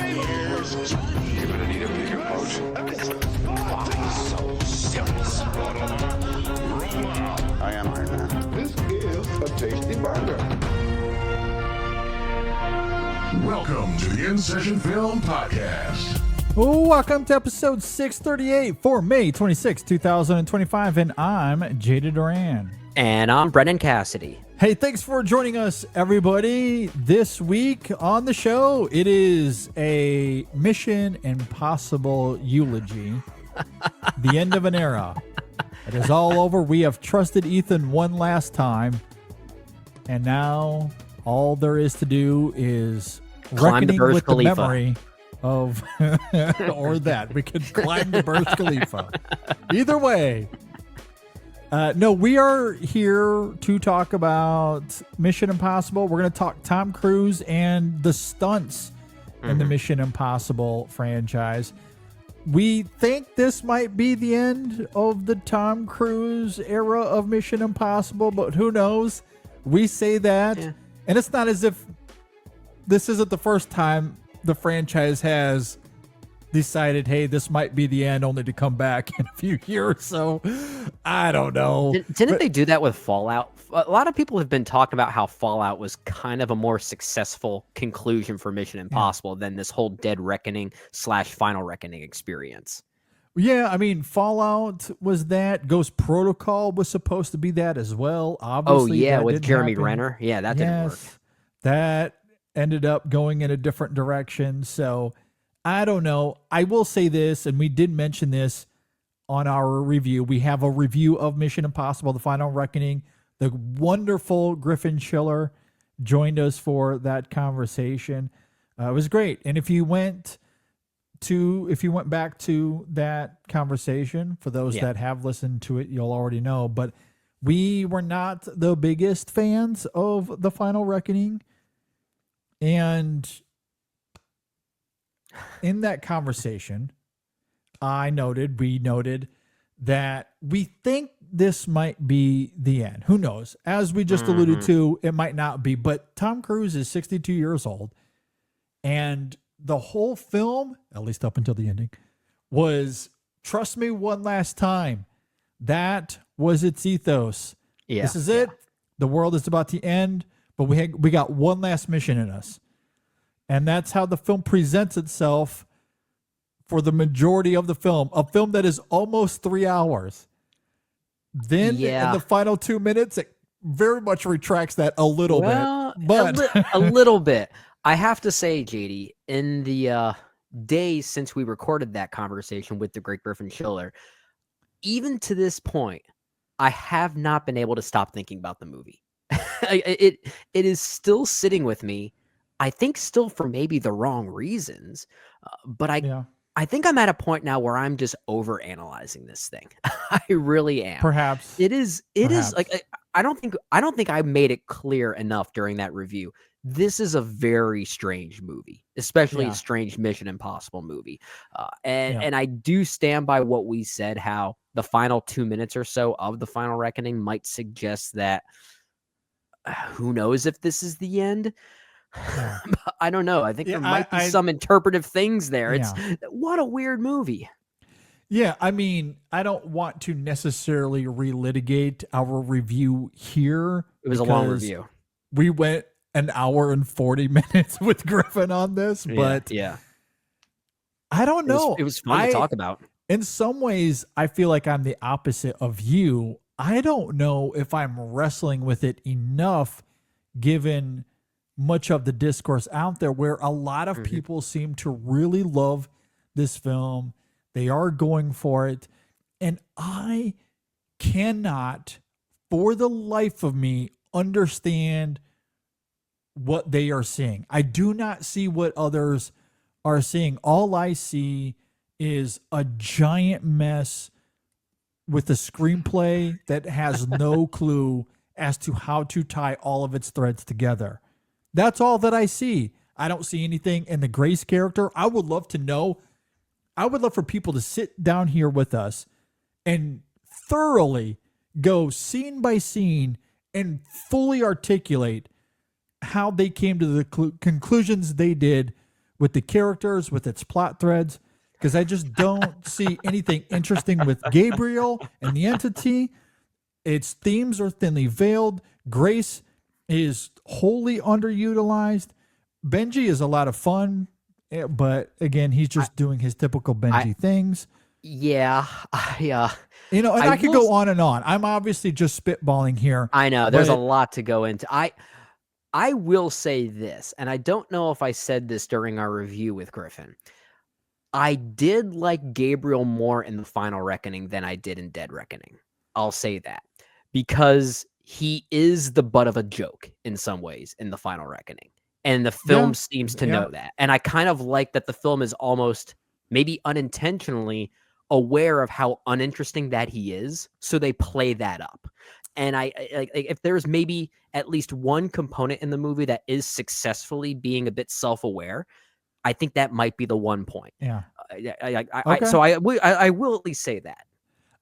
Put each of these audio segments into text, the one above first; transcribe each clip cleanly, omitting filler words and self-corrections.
You're gonna need a bigger boat. I am Iron Man. This is a tasty burger. Welcome to the In Session Film Podcast. Welcome to episode 638 for May 26, 2025, and I'm Jada Duran. And I'm Brennan Cassidy. Hey, thanks for joining us, everybody. This week on the show, it is a Mission Impossible eulogy. The end of an era. It is all over. We have trusted Ethan one last time, and now all there is to do is Climb the reckoning Burj with Khalifa. the memory of, or that. We could climb the Burj Khalifa. Either way. No, we are here to talk about Mission Impossible. We're going to talk Tom Cruise and the stunts in the Mission Impossible franchise. We think this might be the end of the Tom Cruise era of Mission Impossible, but who knows? We say that, and it's not as if this isn't the first time the franchise has decided, hey, this might be the end, only to come back in a few years. So I don't know. Didn't they do that with Fallout? A lot of people have been talking about how Fallout was kind of a more successful conclusion for Mission Impossible than this whole Dead Reckoning / Final Reckoning experience. Yeah, I mean, Fallout was that. Ghost Protocol was supposed to be that as well. Obviously, that with didn't Jeremy happen. Renner. Yeah, that didn't work. That ended up going in a different direction. So I don't know. I will say this, and we did mention this on our review. We have a review of Mission Impossible, The Final Reckoning. The wonderful Griffin Schiller joined us for that conversation. It was great. And if you went back to that conversation, for those that have listened to it, you'll already know. But we were not the biggest fans of The Final Reckoning. And in that conversation, we noted that we think this might be the end. Who knows? As we just alluded to, it might not be. But Tom Cruise is 62 years old. And the whole film, at least up until the ending, was trust me one last time. That was its ethos. Yeah, this is it. The world is about to end, but we got one last mission in us. And that's how the film presents itself for the majority of the film. A film that is almost 3 hours. Then in the final 2 minutes, it very much retracts that a little bit. But a little bit. I have to say, JD, in the days since we recorded that conversation with the great Griffin Schiller, even to this point, I have not been able to stop thinking about the movie. It is still sitting with me. I think still for maybe the wrong reasons, but I think I'm at a point now where I'm just over analyzing this thing. I really am. Perhaps it is like I don't think I made it clear enough during that review. This is a very strange movie, especially a strange Mission Impossible movie. And I do stand by what we said, how the final 2 minutes or so of The Final Reckoning might suggest that who knows if this is the end. I don't know. I think there might be some interpretive things there. It's what a weird movie. Yeah, I mean, I don't want to necessarily relitigate our review here. It was a long review. We went an hour and 40 minutes with Griffin on this, but I don't know. It was fun to talk about. In some ways, I feel like I'm the opposite of you. I don't know if I'm wrestling with it enough, given much of the discourse out there where a lot of people seem to really love this film. They are going for it. And I cannot, for the life of me, understand what they are seeing. I do not see what others are seeing. All I see is a giant mess with a screenplay that has no clue as to how to tie all of its threads together. That's all that I see. I don't see anything in the Grace character. I would love to know. I would love for people to sit down here with us and thoroughly go scene by scene and fully articulate how they came to the conclusions they did with the characters, with its plot threads, because I just don't see anything interesting with Gabriel and the entity. Its themes are thinly veiled. Grace is wholly underutilized. Benji is a lot of fun, but again, he's just doing his typical Benji things. Yeah, and I could go on and on. I'm obviously just spitballing here. I know there's a lot to go into. I will say this, and I don't know if I said this during our review with Griffin. I did like Gabriel more in The Final Reckoning than I did in Dead Reckoning. I'll say that because he is the butt of a joke in some ways in The Final Reckoning. And the film seems to know that. And I kind of like that the film is almost maybe unintentionally aware of how uninteresting that he is. So they play that up. And I if there's maybe at least one component in the movie that is successfully being a bit self-aware, I think that might be the one point. Yeah. So I will at least say that.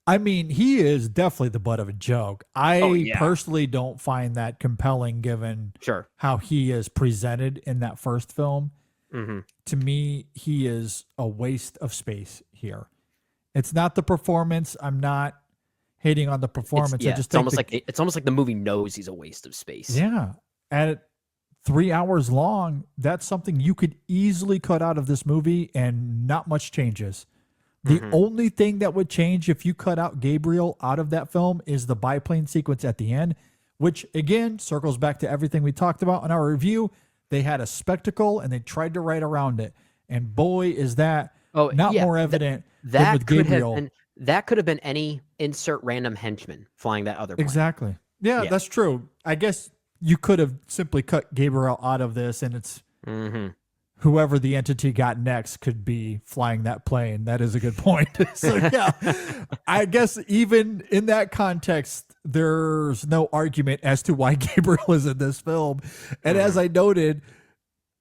I mean, he is definitely the butt of a joke. I personally don't find that compelling given how he is presented in that first film. Mm-hmm. To me, he is a waste of space here. It's not the performance. I'm not hating on the performance. It's almost like the movie knows he's a waste of space. Yeah. At 3 hours long, that's something you could easily cut out of this movie and not much changes. The only thing that would change if you cut out Gabriel out of that film is the biplane sequence at the end, which again circles back to everything we talked about in our review. They had a spectacle and they tried to write around it. And boy, is that more evident than with Gabriel. That could have been any insert random henchman flying that other plane. Exactly. Yeah, that's true. I guess you could have simply cut Gabriel out of this and it's whoever the entity got next could be flying that plane. That is a good point. So yeah, I guess even in that context, there's no argument as to why Gabriel is in this film. And as I noted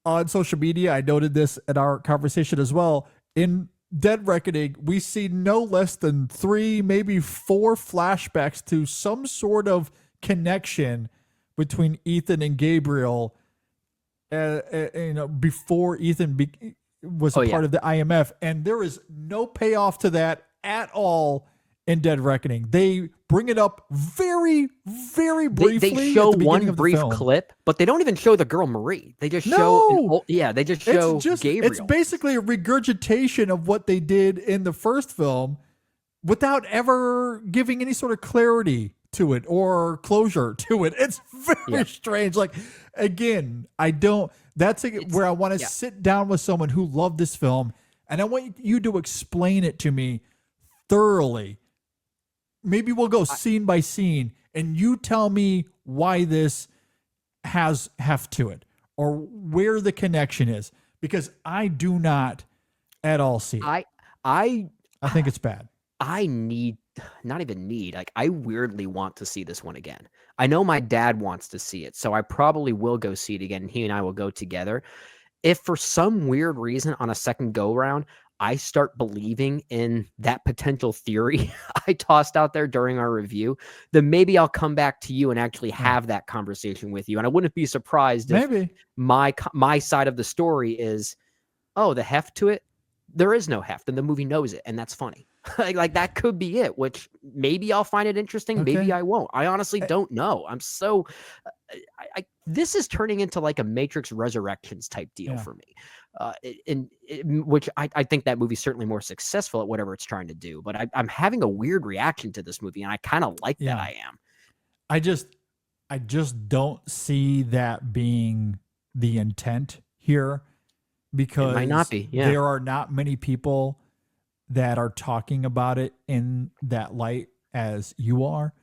on social media, I noted this in our conversation as well. In Dead Reckoning, we see no less than 3, maybe 4 flashbacks to some sort of connection between Ethan and Gabriel. Before Ethan was a part of the IMF, and there is no payoff to that at all in Dead Reckoning. They bring it up very, very briefly. They show one brief clip, but they don't even show the girl Marie. They just show Gabriel. It's basically a regurgitation of what they did in the first film without ever giving any sort of clarity to it or closure to it. It's very strange. Like, again, that's where I want to sit down with someone who loved this film and I want you to explain it to me thoroughly. Maybe we'll go scene by scene and you tell me why this has heft to it or where the connection is, because I do not at all see it. I think it's bad. I weirdly want to see this one again. I know my dad wants to see it, so I probably will go see it again, and he and I will go together. If for some weird reason on a second go-round, I start believing in that potential theory I tossed out there during our review, then maybe I'll come back to you and actually have that conversation with you. And I wouldn't be surprised if my side of the story is, the heft to it, there is no heft, and the movie knows it, and that's funny. Like that could be it, which maybe I'll find it interesting. Okay. Maybe I won't. I honestly don't know. I'm so this is turning into like a Matrix Resurrections type deal for me. Which I think that movie's certainly more successful at whatever it's trying to do, but I'm having a weird reaction to this movie and I kind of like that I am. I just don't see that being the intent here because it might not be. There are not many people that are talking about it in that light as you are.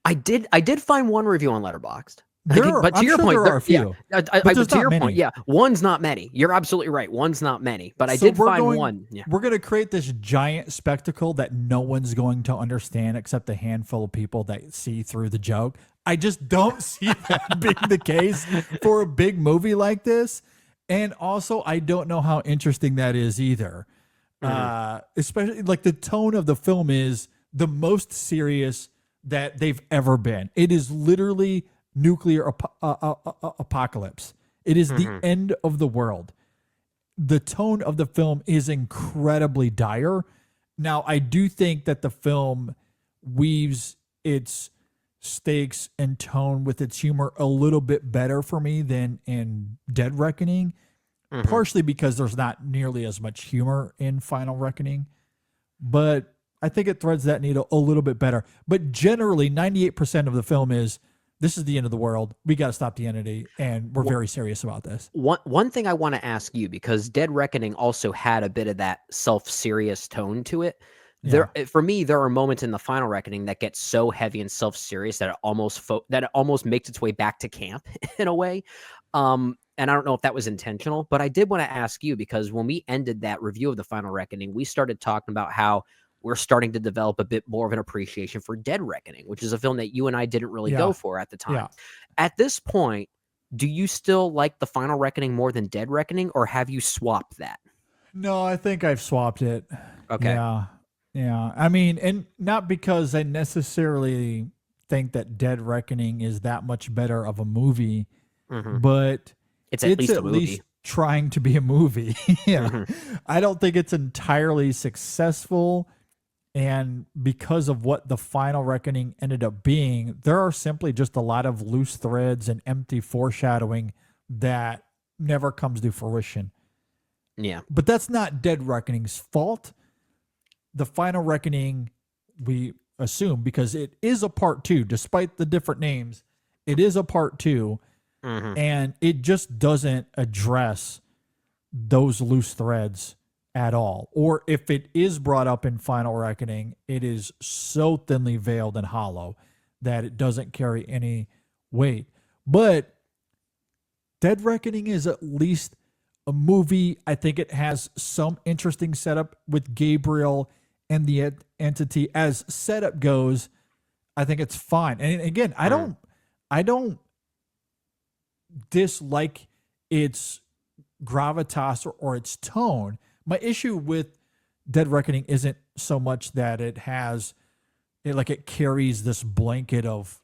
I did find one review on Letterboxd. But to your point, there are a few. To your point, one's not many. You're absolutely right. One's not many, but I did find one. Yeah. We're going to create this giant spectacle that no one's going to understand except a handful of people that see through the joke. I just don't see that being the case for a big movie like this. And also, I don't know how interesting that is either. Especially like the tone of the film is the most serious that they've ever been. It is literally nuclear apocalypse. It is the end of the world. the tone of the film is incredibly dire. Now, I do think that the film weaves its stakes and tone with its humor a little bit better for me than in Dead Reckoning, partially because there's not nearly as much humor in Final Reckoning. But I think it threads that needle a little bit better. But generally, 98% of the film is, this is the end of the world. We got to stop the entity, and we're very serious about this. One thing I want to ask you, because Dead Reckoning also had a bit of that self-serious tone to it. For me, there are moments in the Final Reckoning that get so heavy and self-serious that it almost makes its way back to camp in a way. And I don't know if that was intentional, but I did want to ask you, because when we ended that review of the Final Reckoning, we started talking about how we're starting to develop a bit more of an appreciation for Dead Reckoning, which is a film that you and I didn't really go for at the time. Yeah. At this point, do you still like the Final Reckoning more than Dead Reckoning, or have you swapped that? No, I think I've swapped it. Okay. Yeah. Yeah. I mean, and not because I necessarily think that Dead Reckoning is that much better of a movie, but it's at least a movie. Trying to be a movie. Yeah. I don't think it's entirely successful. And because of what the Final Reckoning ended up being, there are simply just a lot of loose threads and empty foreshadowing that never comes to fruition. Yeah. But that's not Dead Reckoning's fault. The Final Reckoning, we assume, because it is a part 2, despite the different names, it is a part 2, and it just doesn't address those loose threads at all. Or if it is brought up in Final Reckoning, it is so thinly veiled and hollow that it doesn't carry any weight. But Dead Reckoning is at least a movie. I think it has some interesting setup with Gabriel and the entity. As setup goes, I think it's fine. And again, I don't dislike its gravitas or its tone. My issue with Dead Reckoning isn't so much that it carries this blanket of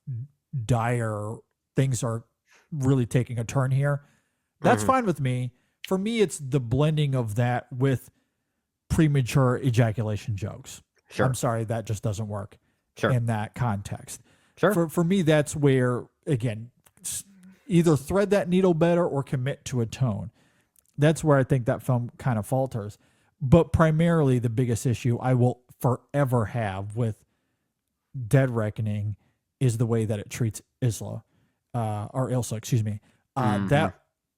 dire things are really taking a turn here. That's fine with me. For me, it's the blending of that with premature ejaculation jokes. Sure. I'm sorry, that just doesn't work in that context. Sure. For me, that's where, again, either thread that needle better or commit to a tone. That's where I think that film kind of falters. But primarily, the biggest issue I will forever have with Dead Reckoning is the way that it treats Ilsa, excuse me. That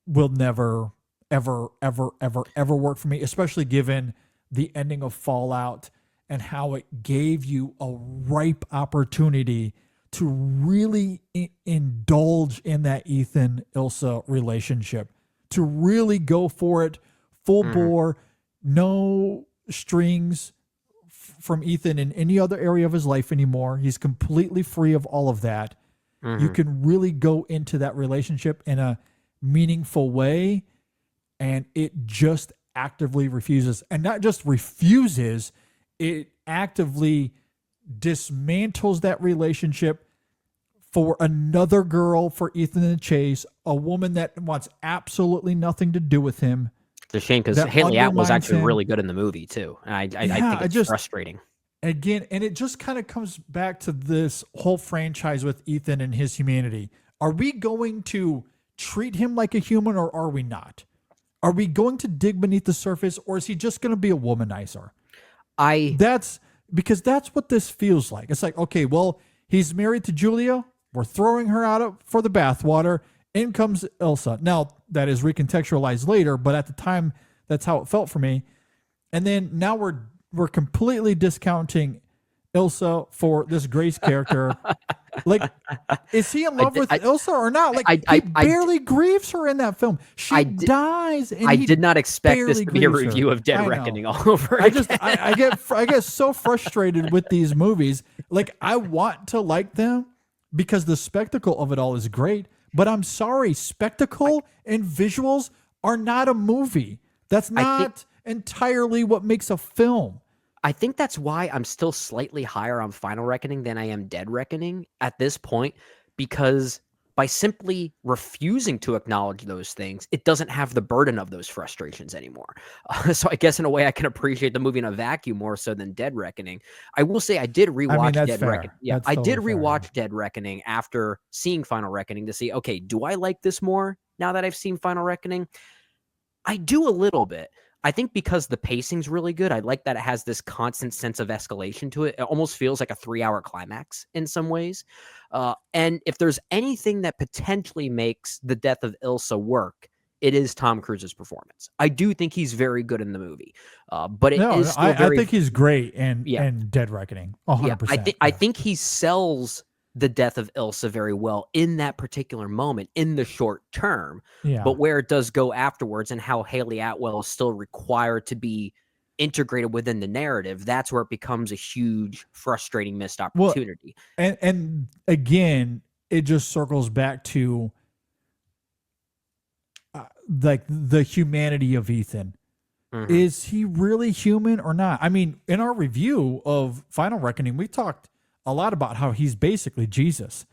will never, ever, ever, ever, ever work for me, especially given the ending of Fallout and how it gave you a ripe opportunity to really indulge in that Ethan-Ilsa relationship, to really go for it full bore, no strings from Ethan in any other area of his life anymore. He's completely free of all of that. You can really go into that relationship in a meaningful way, and it just actively refuses. And not just refuses, it actively dismantles that relationship for another girl for Ethan to chase, a woman that wants absolutely nothing to do with him. It's a shame, because Haley Atwell was actually really good in the movie too. And I think it's frustrating. Again, and it just kind of comes back to this whole franchise with Ethan and his humanity. Are we going to treat him like a human, or are we not? Are we going to dig beneath the surface, or is he just going to be a womanizer? That's what this feels like. It's like, okay, well, he's married to Julia. We're throwing her out for the bathwater. In comes Ilsa. Now, that is recontextualized later, but at the time, that's how it felt for me. And then now we're completely discounting Ilsa for this Grace character. Like, is he in love with Ilsa or not? Like, he barely grieves her in that film. She dies. And I did not expect this to be a review of Dead Reckoning all over again. I get so frustrated with these movies. Like, I want to like them because the spectacle of it all is great. But I'm sorry, spectacle and visuals are not a movie. That's not entirely what makes a film. I think that's why I'm still slightly higher on Final Reckoning than I am Dead Reckoning at this point, because by simply refusing to acknowledge those things, it doesn't have the burden of those frustrations anymore. So I guess in a way I can appreciate the movie in a vacuum more so than Dead Reckoning. I will say I did rewatch that's Dead fair. Reckoning. Yeah, That's I did totally fair, rewatch Dead Reckoning after seeing Final Reckoning to see, okay, do I like this more now that I've seen Final Reckoning? I do a little bit. I think because the pacing's really good, I like that it has this constant sense of escalation to it. It almost feels like a 3-hour climax in some ways. And if there's anything that potentially makes the death of Ilsa work, it is Tom Cruise's performance. I do think he's very good in the movie, but it is still I think he's great in yeah. Dead Reckoning. 100%. I think he sells the death of Ilsa very well in that particular moment in the short term. Yeah. But where it does go afterwards and how Haley Atwell is still required to be integrated within the narrative, that's where it becomes a huge, frustrating missed opportunity. And again, it just circles back to like the humanity of Ethan. Mm-hmm. Is he really human or not? I mean, in our review of Final Reckoning, we talked a lot about how he's basically Jesus.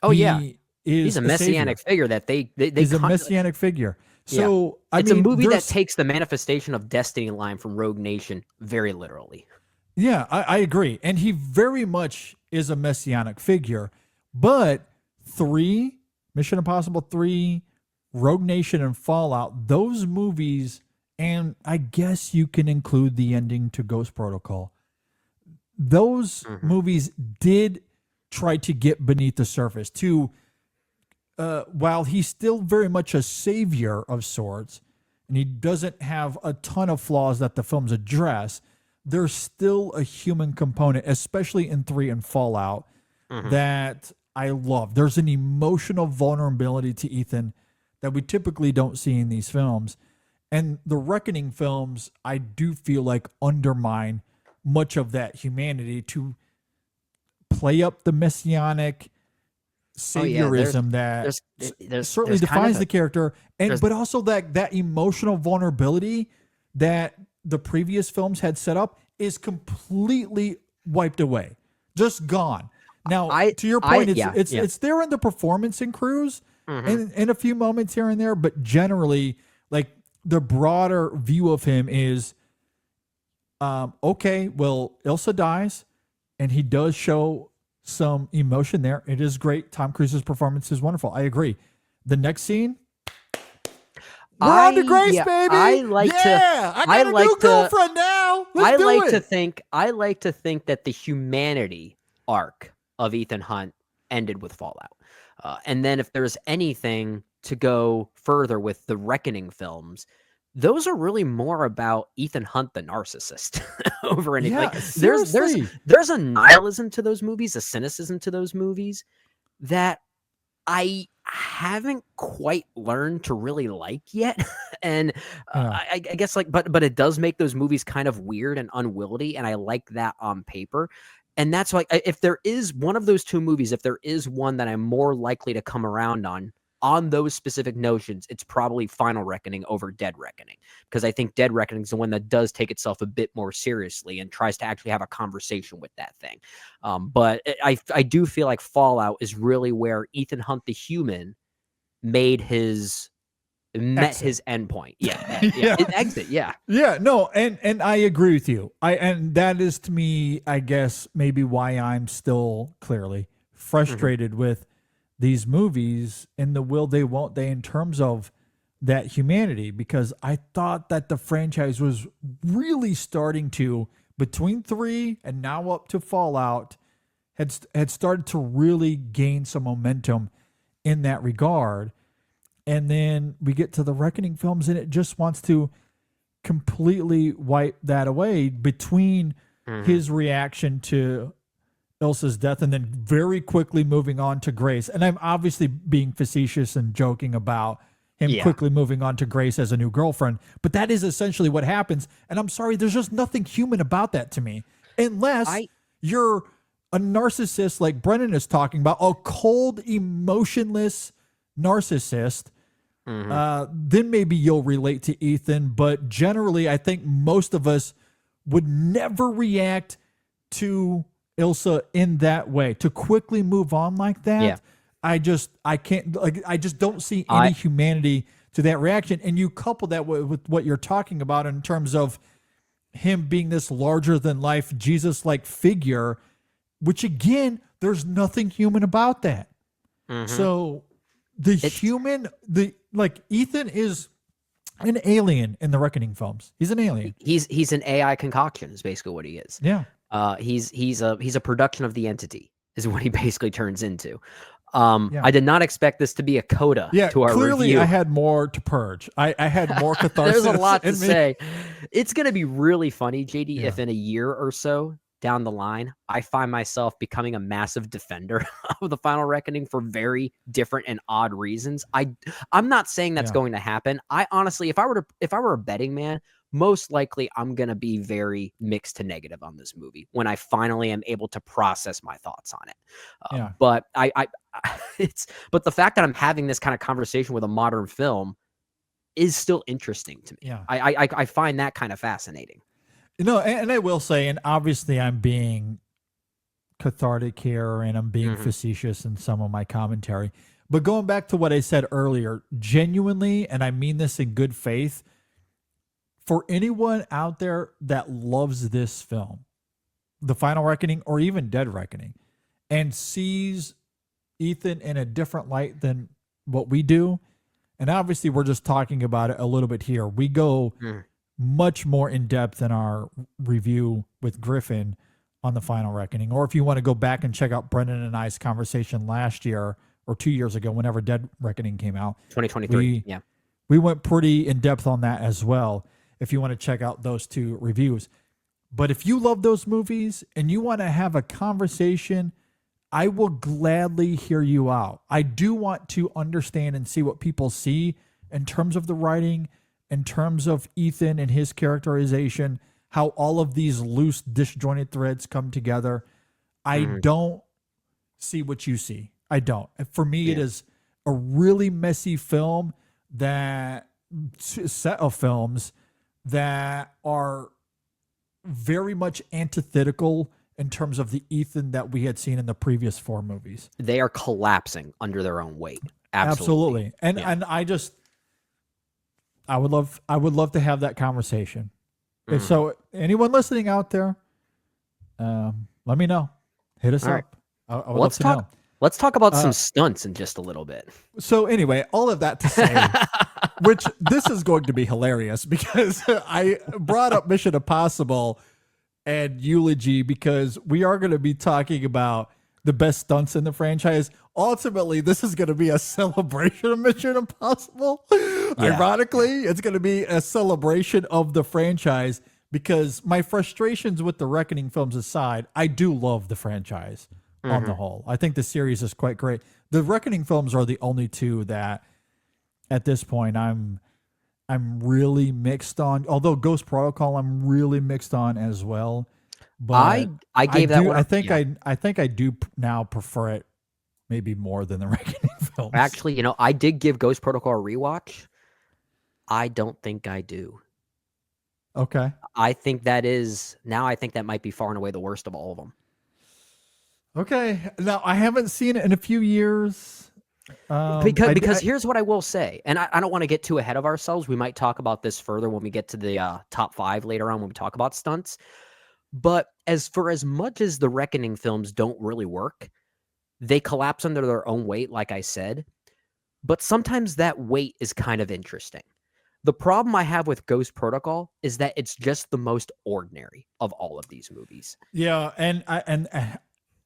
Oh, yeah. He's a messianic figure that they he's a messianic figure. So yeah. it's a movie that takes the manifestation of destiny line from Rogue Nation very literally. Yeah, I agree. And he very much is a messianic figure. But 3, Mission Impossible 3, Rogue Nation, and Fallout, those movies, and I guess you can include the ending to Ghost Protocol, those movies did try to get beneath the surface to, while he's still very much a savior of sorts, and he doesn't have a ton of flaws that the films address, there's still a human component, especially in 3 and Fallout, that I love. There's an emotional vulnerability to Ethan that we typically don't see in these films. And the Reckoning films, I do feel like undermine much of that humanity to play up the messianic saviorism that certainly defines the character, and but also that emotional vulnerability that the previous films had set up is completely wiped away, just gone. Now, to your point, it's there in the performance in Cruise, and a few moments here and there, but generally, like the broader view of him is, okay, well, Ilsa dies, and he does show some emotion there. It is great. Tom Cruise's performance is wonderful. I agree. The next scene, we're on to Grace, baby. I got a new girlfriend now. Let's do it. I like to think that the humanity arc of Ethan Hunt ended with Fallout. And then if there's anything to go further with the Reckoning films, those are really more about Ethan Hunt, the narcissist, over anything. Yeah, like, there's a nihilism to those movies, a cynicism to those movies that I haven't quite learned to really like yet. And I guess but it does make those movies kind of weird and unwieldy, and I like that on paper. And that's why if there is one of those two movies, if there is one that I'm more likely to come around on those specific notions, it's probably Final Reckoning over Dead Reckoning, because I think Dead Reckoning is the one that does take itself a bit more seriously and tries to actually have a conversation with that thing. But I do feel like Fallout is really where Ethan Hunt, the human, met his endpoint. Exit. Yeah, no, and I agree with you. And that is, to me, I guess maybe why I'm still clearly frustrated with these movies and the will they won't they in terms of that humanity, because I thought that the franchise was really starting to, between 3 and now up to Fallout, had started to really gain some momentum in that regard. And then we get to the Reckoning films and it just wants to completely wipe that away between his reaction to Ilsa's death and then very quickly moving on to Grace. And I'm obviously being facetious and joking about him quickly moving on to Grace as a new girlfriend, but that is essentially what happens. And I'm sorry, there's just nothing human about that to me. Unless you're a narcissist like Brennan is talking about, a cold, emotionless narcissist, then maybe you'll relate to Ethan. But generally, I think most of us would never react to Ilsa in that way. To quickly move on like that, I can't, like, I just don't see any humanity to that reaction. And you couple that with what you're talking about in terms of him being this larger than life Jesus-like figure, which again, there's nothing human about that. So Ethan is an alien in the Reckoning films. He's an alien. He's an AI concoction is basically what he is. Yeah. He's a production of the entity is what he basically turns into. I did not expect this to be a coda to our clearly review. I had more to purge. I had more catharsis. There's a lot to in me. say. It's going to be really funny, JD, if in a year or so down the line, I find myself becoming a massive defender of the Final Reckoning for very different and odd reasons. I'm not saying that's going to happen. I honestly, if I were a betting man, most likely I'm going to be very mixed to negative on this movie when I finally am able to process my thoughts on it. But but the fact that I'm having this kind of conversation with a modern film is still interesting to me. Yeah. I find that kind of fascinating. No, and I will say, and obviously I'm being cathartic here and I'm being facetious in some of my commentary, but going back to what I said earlier, genuinely, and I mean this in good faith, for anyone out there that loves this film, The Final Reckoning or even Dead Reckoning, and sees Ethan in a different light than what we do, and obviously we're just talking about it a little bit here. We go much more in depth in our review with Griffin on The Final Reckoning. Or if you want to go back and check out Brendan and I's conversation last year or 2 years ago, whenever Dead Reckoning came out, 2023. We went pretty in depth on that as well. If you want to check out those two reviews. But if you love those movies and you want to have a conversation, I will gladly hear you out. I do want to understand and see what people see in terms of the writing, in terms of Ethan and his characterization, how all of these loose, disjointed threads come together. I don't see what you see. I don't. For me, it is a really messy film, that set of films that are very much antithetical in terms of the Ethan that we had seen in the previous 4 movies. They are collapsing under their own weight. Absolutely. And I would love to have that conversation. If so, anyone listening out there, let me know. Hit us up. I would love to know. Let's talk about some stunts in just a little bit. So anyway, all of that to say, which this is going to be hilarious because I brought up Mission Impossible and Eulogy because we are going to be talking about the best stunts in the franchise. Ultimately, this is going to be a celebration of Mission Impossible. Ironically, it's going to be a celebration of the franchise because my frustrations with the Reckoning films aside, I do love the franchise on the whole. I think the series is quite great. The Reckoning films are the only two that at this point I'm really mixed on. Although Ghost Protocol I'm really mixed on as well. But I gave that one. I think I do now prefer it maybe more than the Reckoning films. Actually, I did give Ghost Protocol a rewatch. I don't think I do. Okay. I think that might be far and away the worst of all of them. Okay. Now, I haven't seen it in a few years. Because here's what I will say, and I don't want to get too ahead of ourselves. We might talk about this further when we get to the top 5 later on when we talk about stunts. But as much as the Reckoning films don't really work, they collapse under their own weight, like I said. But sometimes that weight is kind of interesting. The problem I have with Ghost Protocol is that it's just the most ordinary of all of these movies. Yeah, and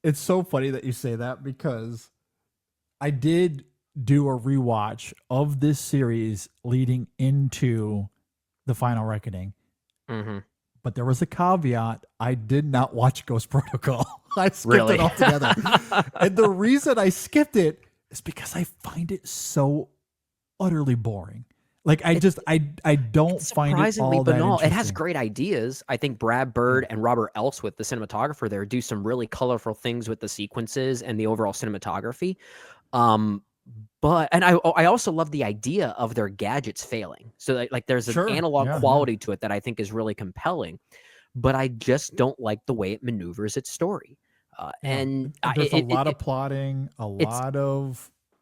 it's so funny that you say that because I did do a rewatch of this series leading into The Final Reckoning. But there was a caveat. I did not watch Ghost Protocol. I skipped it altogether. And the reason I skipped it is because I find it so utterly boring. Like I don't find it all that interesting. It has great ideas. I think Brad Bird and Robert Elswit, the cinematographer there, do some really colorful things with the sequences and the overall cinematography. But I also love the idea of their gadgets failing. So like there's an analog quality to it that I think is really compelling. But I just don't like the way it maneuvers its story. And there's a lot of plotting,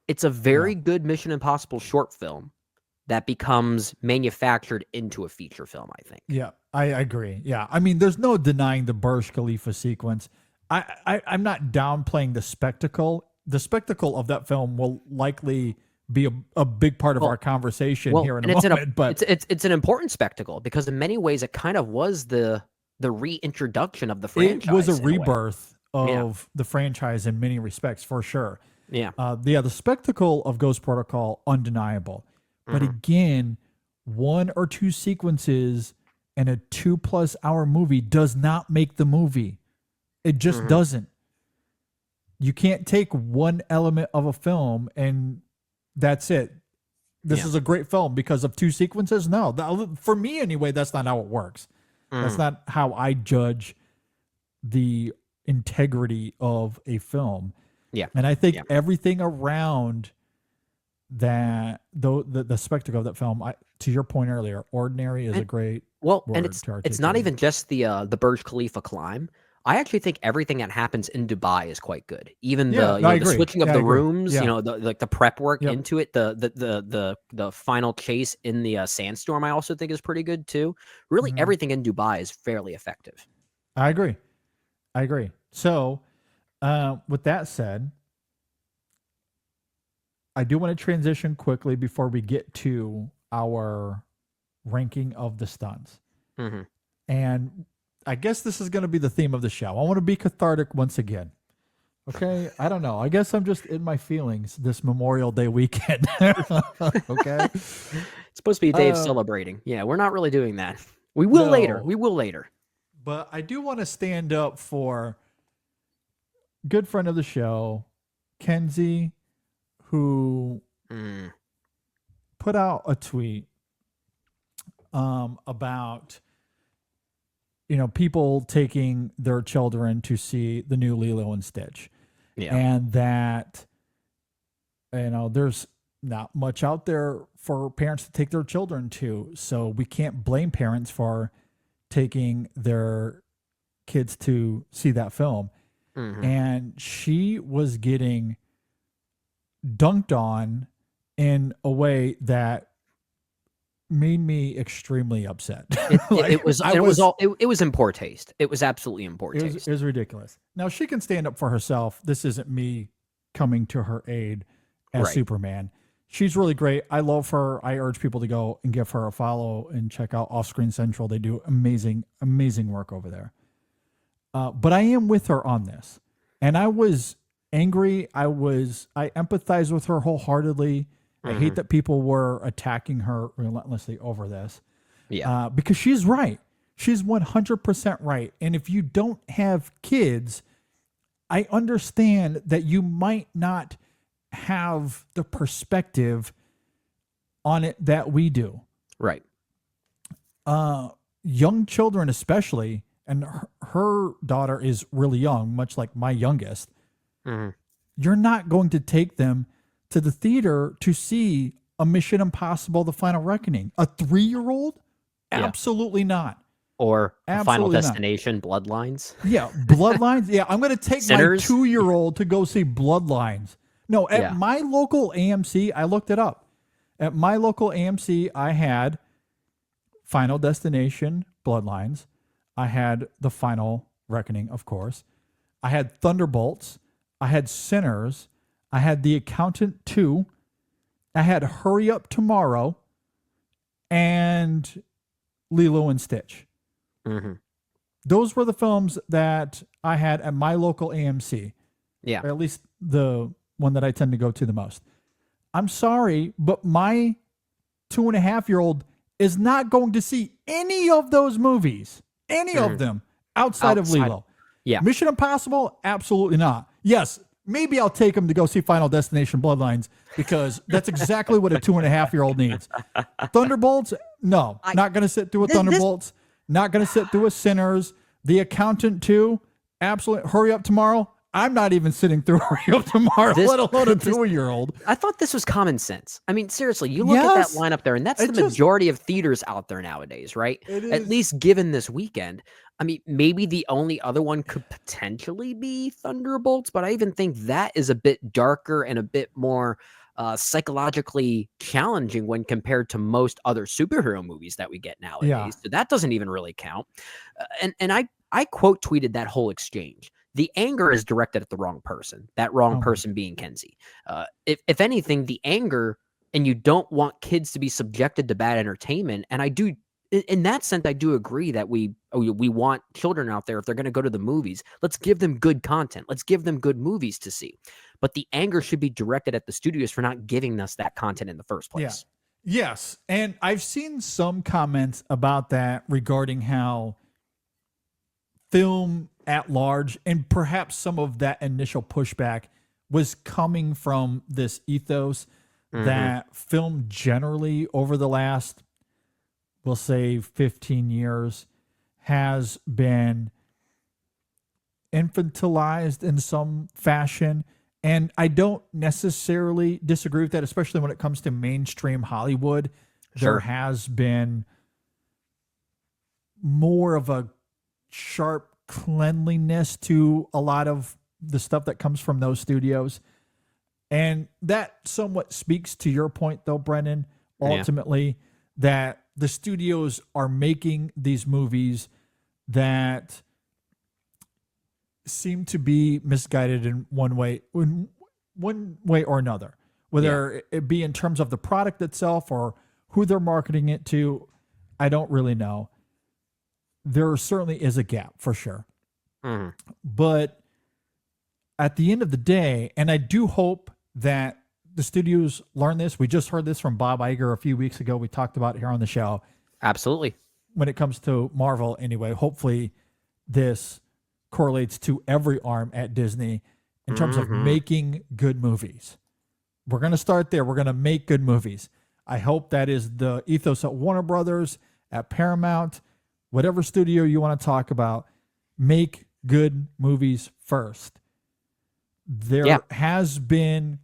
it's a very good Mission Impossible short film that becomes manufactured into a feature film, I think. Yeah, I agree. Yeah, I mean, there's no denying the Burj Khalifa sequence. I'm not downplaying the spectacle. The spectacle of that film will likely be a big part of our conversation here in a moment. But it's an important spectacle because in many ways it kind of was the reintroduction of the franchise. It was a rebirth of the franchise in many respects, for sure. Yeah. The spectacle of Ghost Protocol, undeniable. But again, 1 or 2 sequences in a 2+ hour movie does not make the movie. It just doesn't. You can't take one element of a film and that's it. This is a great film because of 2 sequences. No, for me anyway, that's not how it works. That's not how I judge the integrity of a film. Yeah. And I think everything around that, the spectacle of that film, to your point earlier, ordinary is a great word and to it's not articulate. even just the Burj Khalifa climb. I actually think everything that happens in Dubai is quite good. Even the switching of the rooms, the prep work into it, the final chase in the sandstorm, I also think is pretty good too. Really, everything in Dubai is fairly effective. I agree. So, with that said, I do want to transition quickly before we get to our ranking of the stunts. And I guess this is going to be the theme of the show. I want to be cathartic once again. Okay? I don't know. I guess I'm just in my feelings this Memorial Day weekend. Okay? It's supposed to be Dave celebrating. Yeah, we're not really doing that. We will later. We will later. But I do want to stand up for good friend of the show, Kenzie, who put out a tweet about people taking their children to see the new Lilo and Stitch. Yeah. And that there's not much out there for parents to take their children to, so we can't blame parents for taking their kids to see that film. And she was getting dunked on in a way that made me extremely upset. It was in poor taste. It was absolutely in poor taste. It was ridiculous. Now she can stand up for herself. This isn't me coming to her aid as Superman. She's really great. I love her. I urge people to go and give her a follow and check out Offscreen Central. They do amazing, amazing work over there. But I am with her on this. And I was angry. I empathize with her wholeheartedly. I hate that people were attacking her relentlessly over this. Yeah. Because she's right. She's 100% right. And if you don't have kids, I understand that you might not have the perspective on it that we do. Right. Young children especially, and her daughter is really young, much like my youngest. You're not going to take them to the theater to see a Mission Impossible: The Final Reckoning. A 3-year-old? Absolutely not. Or Final Absolutely Destination, Bloodlines. Yeah, Bloodlines. Yeah, I'm going to take Sinners. my 2-year-old to go see Bloodlines. No, at my local AMC, I looked it up. At my local AMC, I had Final Destination, Bloodlines. I had The Final Reckoning, of course. I had Thunderbolts. I had Sinners. I had The Accountant 2. I had Hurry Up Tomorrow. And Lilo and Stitch. Those were the films that I had at my local AMC. Yeah. Or at least the one that I tend to go to the most. I'm sorry, but my 2.5-year-old is not going to see any of those movies. Any of them outside of Lilo. Yeah. Mission Impossible? Absolutely not. Yes, maybe I'll take him to go see Final Destination Bloodlines because that's exactly what a 2.5-year-old needs. Thunderbolts? No. Not going to sit through a Thunderbolts. Not going to sit through a Sinners. The Accountant 2? Absolutely. Hurry Up Tomorrow? I'm not even sitting through a reel tomorrow, let alone a 2-year-old. I thought this was common sense. I mean, seriously, you look at that lineup there, and that's the majority of theaters out there nowadays, right? At least given this weekend. I mean, maybe the only other one could potentially be Thunderbolts, but I even think that is a bit darker and a bit more psychologically challenging when compared to most other superhero movies that we get nowadays. Yeah. So that doesn't even really count. And I quote tweeted that whole exchange. The anger is directed at the wrong person, that wrong person being Kenzie. If anything, the anger, and you don't want kids to be subjected to bad entertainment. And I do, in that sense, I do agree that we want children out there, if they're going to go to the movies, let's give them good content. Let's give them good movies to see. But the anger should be directed at the studios for not giving us that content in the first place. Yeah. Yes. And I've seen some comments about that regarding how film at large, and perhaps some of that initial pushback was coming from this ethos that film generally over the last, we'll say 15 years, has been infantilized in some fashion. And I don't necessarily disagree with that, especially when it comes to mainstream Hollywood. There has been more of a sharp cleanliness to a lot of the stuff that comes from those studios. And that somewhat speaks to your point, though, Brennan, ultimately, that the studios are making these movies that seem to be misguided in one way or another, whether it be in terms of the product itself or who they're marketing it to. I don't really know. There certainly is a gap for sure. But at the end of the day, and I do hope that the studios learn this. We just heard this from Bob Iger a few weeks ago. We talked about it here on the show. Absolutely. When it comes to Marvel anyway, hopefully this correlates to every arm at Disney in terms of making good movies. We're going to start there. We're going to make good movies. I hope that is the ethos at Warner Brothers, at Paramount, whatever studio you want to talk about. Make good movies first. There has been,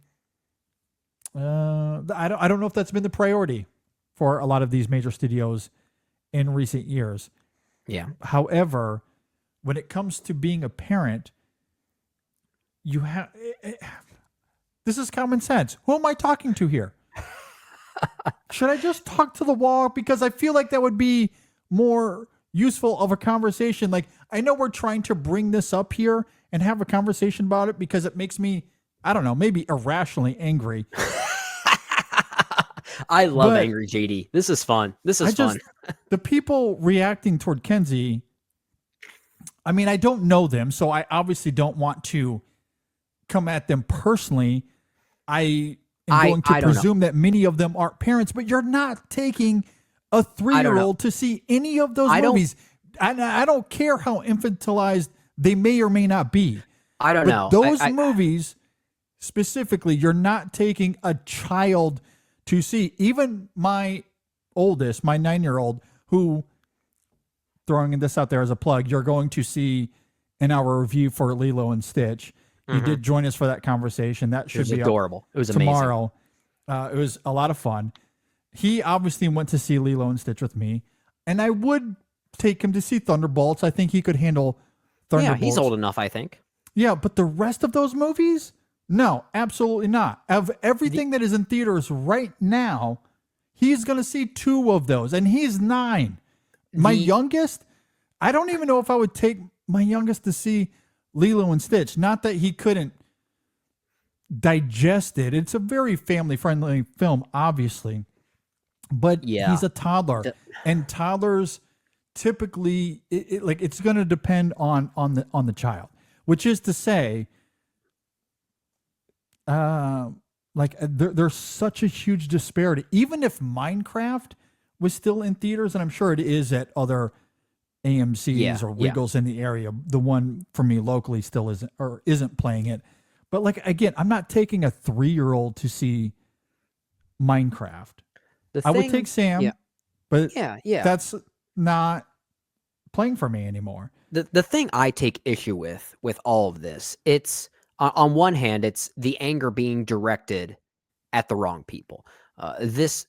I don't know if that's been the priority for a lot of these major studios in recent years. Yeah. However, when it comes to being a parent, you have, this is common sense. Who am I talking to here? Should I just talk to the wall? Because I feel like that would be more useful of a conversation. Like, I know we're trying to bring this up here and have a conversation about it because it makes me, I don't know, maybe irrationally angry. I love angry JD. This is fun. This is fun. The people reacting toward Kenzie, I mean, I don't know them, so I obviously don't want to come at them personally. I am going to presume that many of them aren't parents, but you're not taking a 3-year-old to see any of those movies. I don't care how infantilized they may or may not be. I don't know. Those movies specifically, you're not taking a child to see. Even my oldest, my 9-year-old, who, throwing this out there as a plug, you're going to see in our review for Lilo and Stitch. You did join us for that conversation. That should be adorable. It was tomorrow. It was a lot of fun. He obviously went to see Lilo and Stitch with me, and I would take him to see Thunderbolts. I think he could handle Thunderbolts. Yeah, he's old enough, I think. Yeah, but the rest of those movies? No, absolutely not. Of everything that is in theaters right now, he's going to see 2 of those, and he's 9. My youngest, I don't even know if I would take my youngest to see Lilo and Stitch. Not that he couldn't digest it. It's a very family-friendly film, obviously. But he's a toddler, and toddlers typically, it's going to depend on the child. Which is to say, there's such a huge disparity. Even if Minecraft was still in theaters, and I'm sure it is at other AMC's or Wiggles in the area, the one for me locally still isn't playing it. But like, again, I'm not taking a 3-year-old to see Minecraft. I would take Sam, but that's not playing for me anymore. The thing I take issue with all of this, it's on one hand, it's the anger being directed at the wrong people. This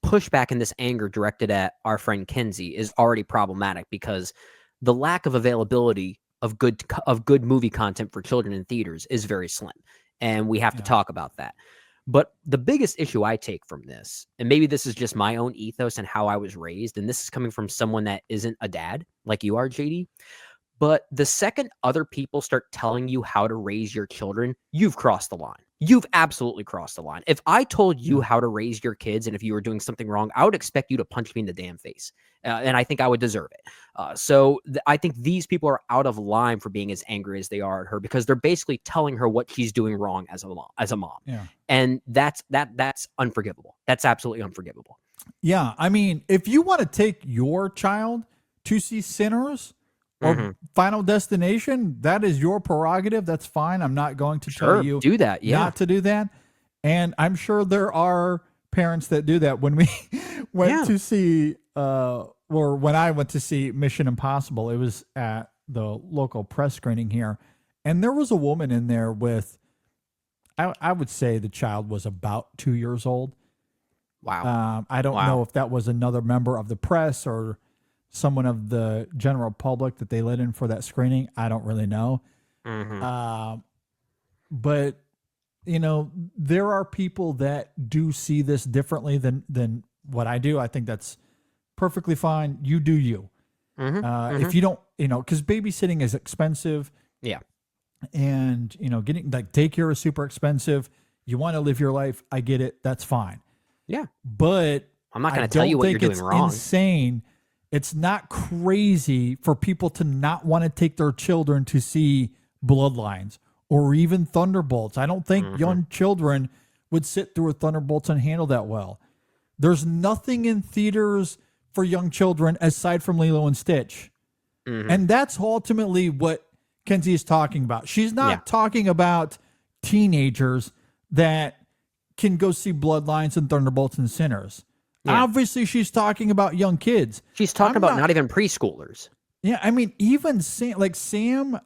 pushback and this anger directed at our friend Kinsey is already problematic because the lack of availability of good movie content for children in theaters is very slim, and we have to talk about that. But the biggest issue I take from this, and maybe this is just my own ethos and how I was raised, and this is coming from someone that isn't a dad like you are, JD, but the second other people start telling you how to raise your children, you've crossed the line. You've absolutely crossed the line. If I told you how to raise your kids and if you were doing something wrong, I would expect you to punch me in the damn face. And I think I would deserve it. I think these people are out of line for being as angry as they are at her because they're basically telling her what she's doing wrong as a mom. Yeah. And that's unforgivable. That's absolutely unforgivable. Yeah. I mean, if you want to take your child to see Sinners or Final Destination, that is your prerogative. That's fine. I'm not going to tell you do that. Yeah. not to do that. And I'm sure there are parents that do that. When we went to see, or when I went to see Mission Impossible, it was at the local press screening here. And there was a woman in there with, I would say the child was about 2 years old. Wow. I don't know if that was another member of the press or someone of the general public that they let in for that screening. I don't really know. But you know, there are people that do see this differently than what I do. I think that's perfectly fine. You do you. If you don't, you know, because babysitting is expensive. Yeah. And, you know, getting like daycare is super expensive. You want to live your life. I get it. That's fine. Yeah. But I'm not going to tell you what you're doing wrong. Insane. It's not crazy for people to not want to take their children to see Bloodlines or even Thunderbolts. I don't think young children would sit through a Thunderbolts and handle that well. There's nothing in theaters for young children aside from Lilo and Stitch. And that's ultimately what Kenzie is talking about. She's not talking about teenagers that can go see Bloodlines and Thunderbolts and Sinners. Yeah. Obviously, she's talking about young kids. She's talking about not even preschoolers. Yeah, I mean, even Sam,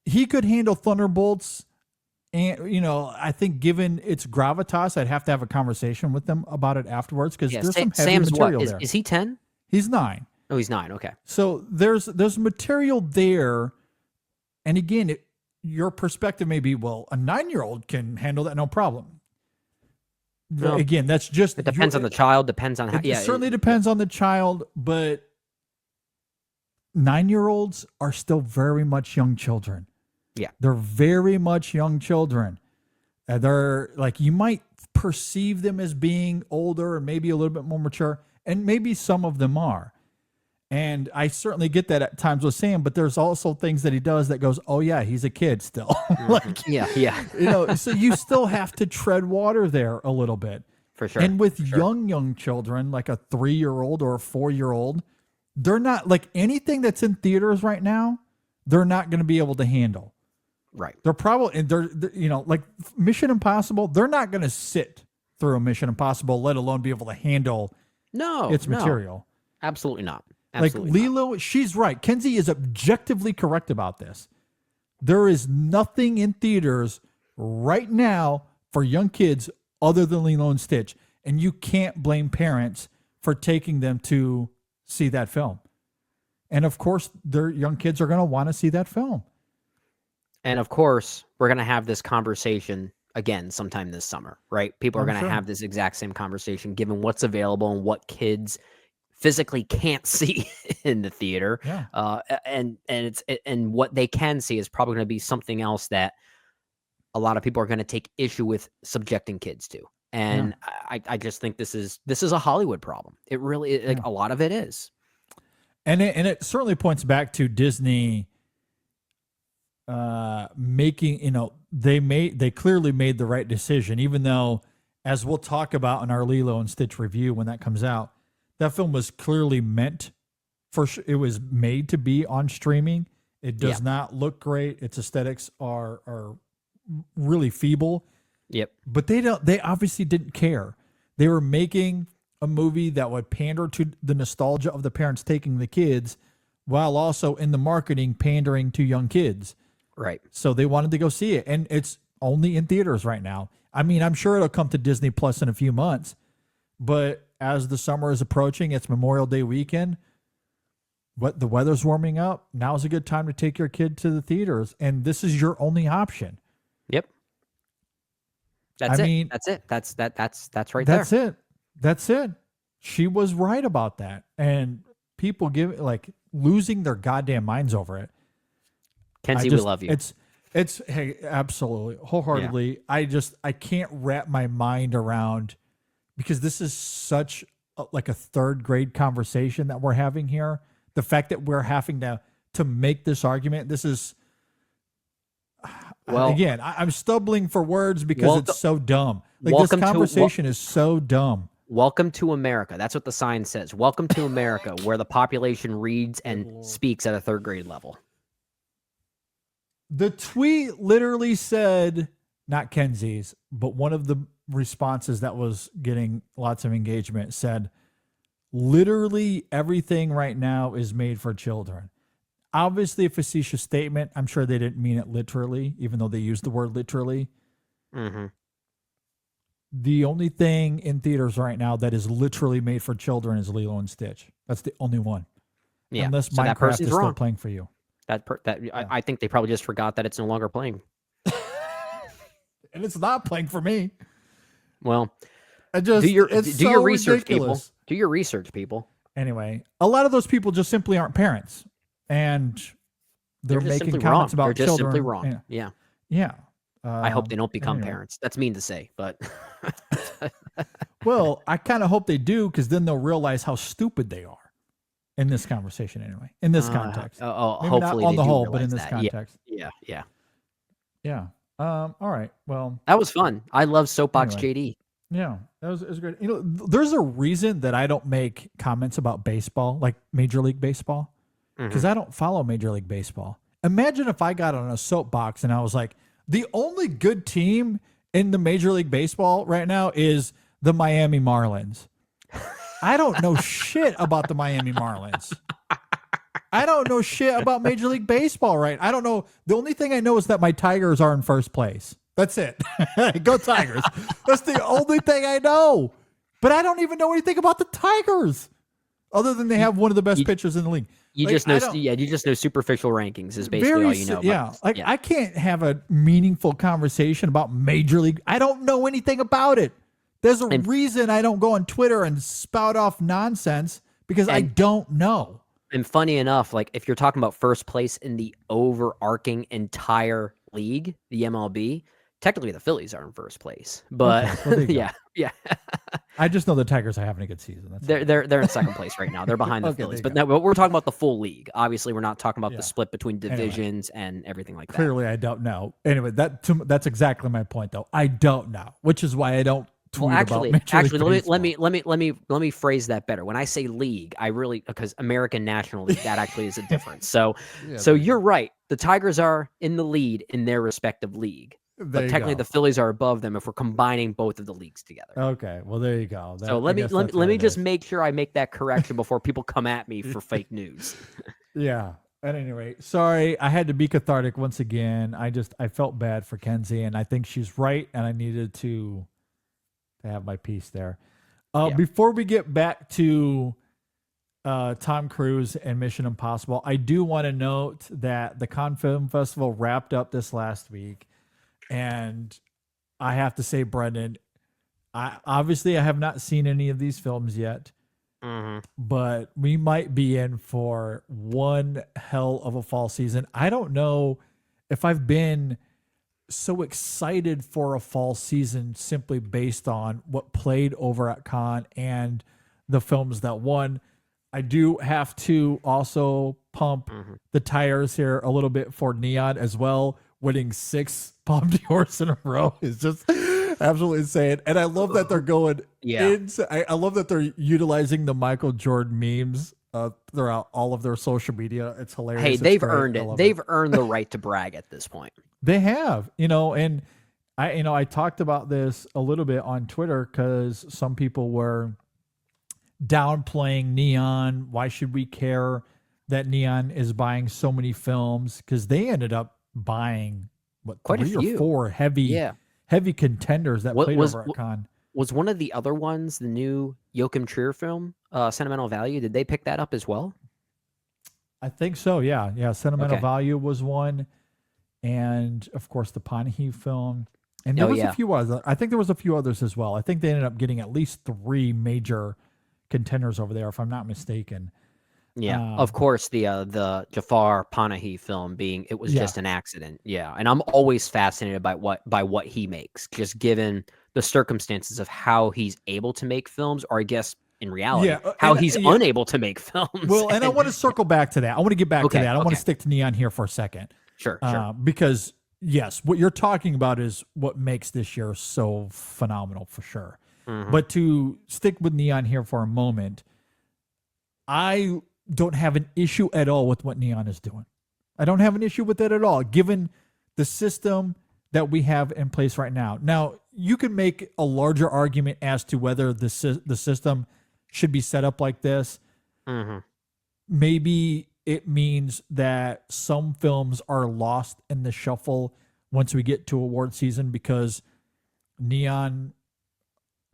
he could handle Thunderbolts. And, you know, I think given its gravitas, I'd have to have a conversation with them about it afterwards because there's some heavy Sam's material what? there. Is he 10? He's 9. Oh, he's 9. Okay. So there's material there. And again, your perspective may be, well, a 9-year-old can handle that, no problem. No. Again, that's just... It depends on the child, depends on how... It certainly depends on the child, but 9-year-olds are still very much young children. Yeah. They're very much young children. They're like, you might perceive them as being older and maybe a little bit more mature, and maybe some of them are. And I certainly get that at times with Sam, but there's also things that he does that goes, oh yeah, he's a kid still. Yeah. You know, so you still have to tread water there a little bit. For sure. And with young children, like a 3-year-old or a 4-year-old, they're not like anything that's in theaters right now, they're not going to be able to handle. Right. They're probably, they're you know, like Mission Impossible, they're not going to sit through a Mission Impossible, let alone be able to handle its material. Absolutely not. Absolutely like Lilo, she's right. Kenzie is objectively correct about this. There is nothing in theaters right now for young kids other than Lilo and Stitch. And you can't blame parents for taking them to see that film. And of course, their young kids are going to want to see that film. And of course, we're going to have this conversation again sometime this summer, right? People are going to have this exact same conversation given what's available and what kids physically can't see in the theater. Yeah. And what they can see is probably going to be something else that a lot of people are going to take issue with subjecting kids to. And I just think this is a Hollywood problem. It really, like a lot of it is. And it certainly points back to Disney making, you know, they clearly made the right decision, even though, as we'll talk about in our Lilo and Stitch review when that comes out, that film was clearly meant it was made to be on streaming. It does not look great. Its aesthetics are really feeble. Yep. But they obviously didn't care. They were making a movie that would pander to the nostalgia of the parents taking the kids, while also in the marketing pandering to young kids. Right. So they wanted to go see it, and it's only in theaters right now. I mean, I'm sure it'll come to Disney Plus in a few months, but as the summer is approaching, it's Memorial Day weekend. What the weather's warming up. Now's a good time to take your kid to the theaters, and this is your only option. Yep. That's it. That's right there. That's it. That's it. She was right about that, and people losing their goddamn minds over it. Kenzie, we love you. It's hey, absolutely, wholeheartedly. Yeah. I can't wrap my mind around, because this is such like a third grade conversation that we're having here. The fact that we're having to make this argument, this is, well, again, I'm stumbling for words because it's so dumb. Like, this conversation is so dumb. Welcome to America. That's what the sign says. Welcome to America, where the population reads and speaks at a third grade level. The tweet literally said, not Kenzie's, but one of the responses that was getting lots of engagement said, literally everything right now is made for children. Obviously a facetious statement. I'm sure they didn't mean it literally, even though they used the word literally. Mm-hmm. The only thing in theaters right now that is literally made for children is Lilo and Stitch. That's the only one. Yeah. Unless so Minecraft is still playing for you. I think they probably just forgot that it's no longer playing. And it's not playing for me. Well, do your research, people. Do your research, people. Anyway, a lot of those people just simply aren't parents, and they're making comments about children. They're just simply wrong. Yeah. Yeah. I hope they don't become parents. That's mean to say, but well, I kind of hope they do, because then they'll realize how stupid they are in this conversation. Anyway, in this context. Maybe hopefully not on the whole, but in this context. Yeah. All right. Well, that was fun. I love Soapbox JD. Yeah, it was great. You know, there's a reason that I don't make comments about baseball, like Major League Baseball, because I don't follow Major League Baseball. Imagine if I got on a soapbox and I was like, the only good team in the Major League Baseball right now is the Miami Marlins. I don't know shit about the Miami Marlins. I don't know shit about Major League Baseball, right? I don't know. The only thing I know is that my Tigers are in first place. That's it. Go Tigers. That's the only thing I know. But I don't even know anything about the Tigers, other than they have one of the best pitchers in the league. You just know superficial rankings is basically all you know. Yeah, I can't have a meaningful conversation about Major League. I don't know anything about it. There's a reason I don't go on Twitter and spout off nonsense, because I don't know. And funny enough, like, if you're talking about first place in the overarching entire league, the MLB, technically the Phillies are in first place. But yeah. I just know the Tigers are having a good season. They're in second place right now. They're behind the Phillies. But we're talking about the full league. Obviously, we're not talking about the split between divisions and everything like that. Clearly, I don't know. Anyway, that's exactly my point, though. I don't know, which is why I don't. Well, actually, let me phrase that better. When I say league, I really, because American National League, that actually is a difference. So, you're right. The Tigers are in the lead in their respective league, but technically the Phillies are above them if we're combining both of the leagues together. Okay, well there you go. So let me just make sure I make that correction before people come at me for fake news. Yeah. At any rate, sorry, I had to be cathartic once again. I felt bad for Kenzie, and I think she's right, and I needed to have my piece there. Before we get back to Tom Cruise and Mission Impossible, I do want to note that the Cannes Film Festival wrapped up this last week, and I have to say, Brendan, I have not seen any of these films yet, but we might be in for one hell of a fall season. I don't know if I've been so excited for a fall season simply based on what played over at Cannes and the films that won. I do have to also pump the tires here a little bit for Neon as well. Winning 6 Palme d'Ors in a row is just absolutely insane. And I love that they're going I love that they're utilizing the Michael Jordan memes throughout all of their social media. It's hilarious. Hey, they've earned it. They've earned the right to brag at this point. They have, and I talked about this a little bit on Twitter because some people were downplaying Neon. Why should we care? that Neon is buying so many films, because they ended up buying Quite a 3 or few. 4 heavy contenders that What played was over at Con. was one of the other ones the new Joachim Trier film, Sentimental Value? Did they pick that up as well? I think so. Yeah. Sentimental Okay. Value was one, and of course the Panahi film, and there Oh, was yeah. a few others. I think there was a few others as well. I think they ended up getting at least 3 major contenders over there, if I'm not mistaken. Yeah, of course, the Jafar Panahi film being it was Yeah. just an accident. Yeah, and I'm always fascinated by what he makes, just given the circumstances of how he's able to make films, or I guess in reality, Yeah, how and, he's yeah. unable to make films. Well, and I want to circle back to that. I want to get back to Okay, that. I want okay. to stick to Neon here for a second. Sure. Because yes, what you're talking about is what makes this year so phenomenal for sure. Mhm. But to stick with Neon here for a moment, I don't have an issue at all with what Neon is doing. I don't have an issue with it at all, given the system that we have in place right now. Now, you can make a larger argument as to whether the system should be set up like this. Mhm. Maybe it means that some films are lost in the shuffle once we get to award season, because Neon,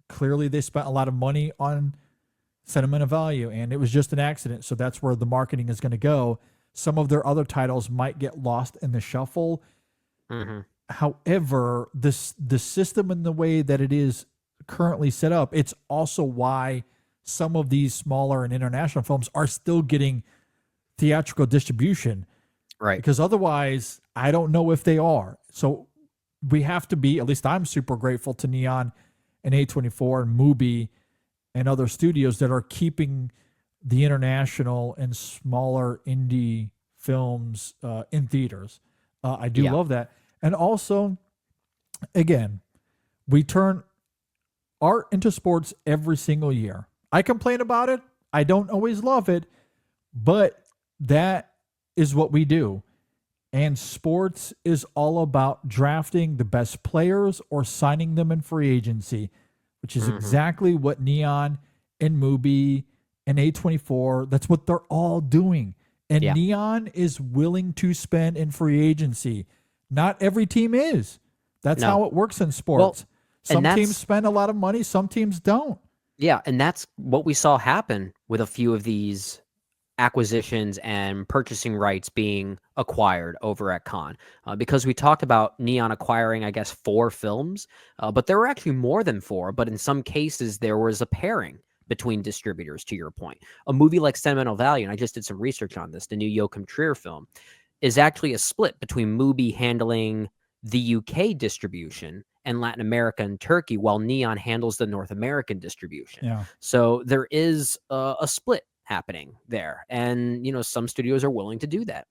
clearly they spent a lot of money on Sentimental Value, and it was just an accident. So that's where the marketing is going to go. Some of their other titles might get lost in the shuffle. Mhm. However, the system and the way that it is currently set up, it's also why some of these smaller and international films are still getting theatrical distribution. Right. Because otherwise, I don't know if they are. So we have to be, at least I'm super grateful to Neon and A24 and Mubi and other studios that are keeping the international and smaller indie films in theaters. I do love that. And also, again, we turn art into sports every single year. I complain about it. I don't always love it, but that is what we do. And sports is all about drafting the best players or signing them in free agency, which is exactly what Neon and Mubi and A24, that's what they're all doing. And Neon is willing to spend in free agency. Not every team is. That's how it works in sports. Some teams spend a lot of money, some teams don't. Yeah, and that's what we saw happen with a few of these acquisitions and purchasing rights being acquired over at Cannes, because we talked about Neon acquiring, I guess, 4 films, but there were actually more than 4. But in some cases, there was a pairing between distributors. To your point, a movie like Sentimental Value, and I just did some research on this, the new Joachim Trier film, is actually a split between Mubi handling the UK distribution and Latin America and Turkey, while Neon handles the North American distribution. Yeah. So there is a split happening there, and some studios are willing to do that.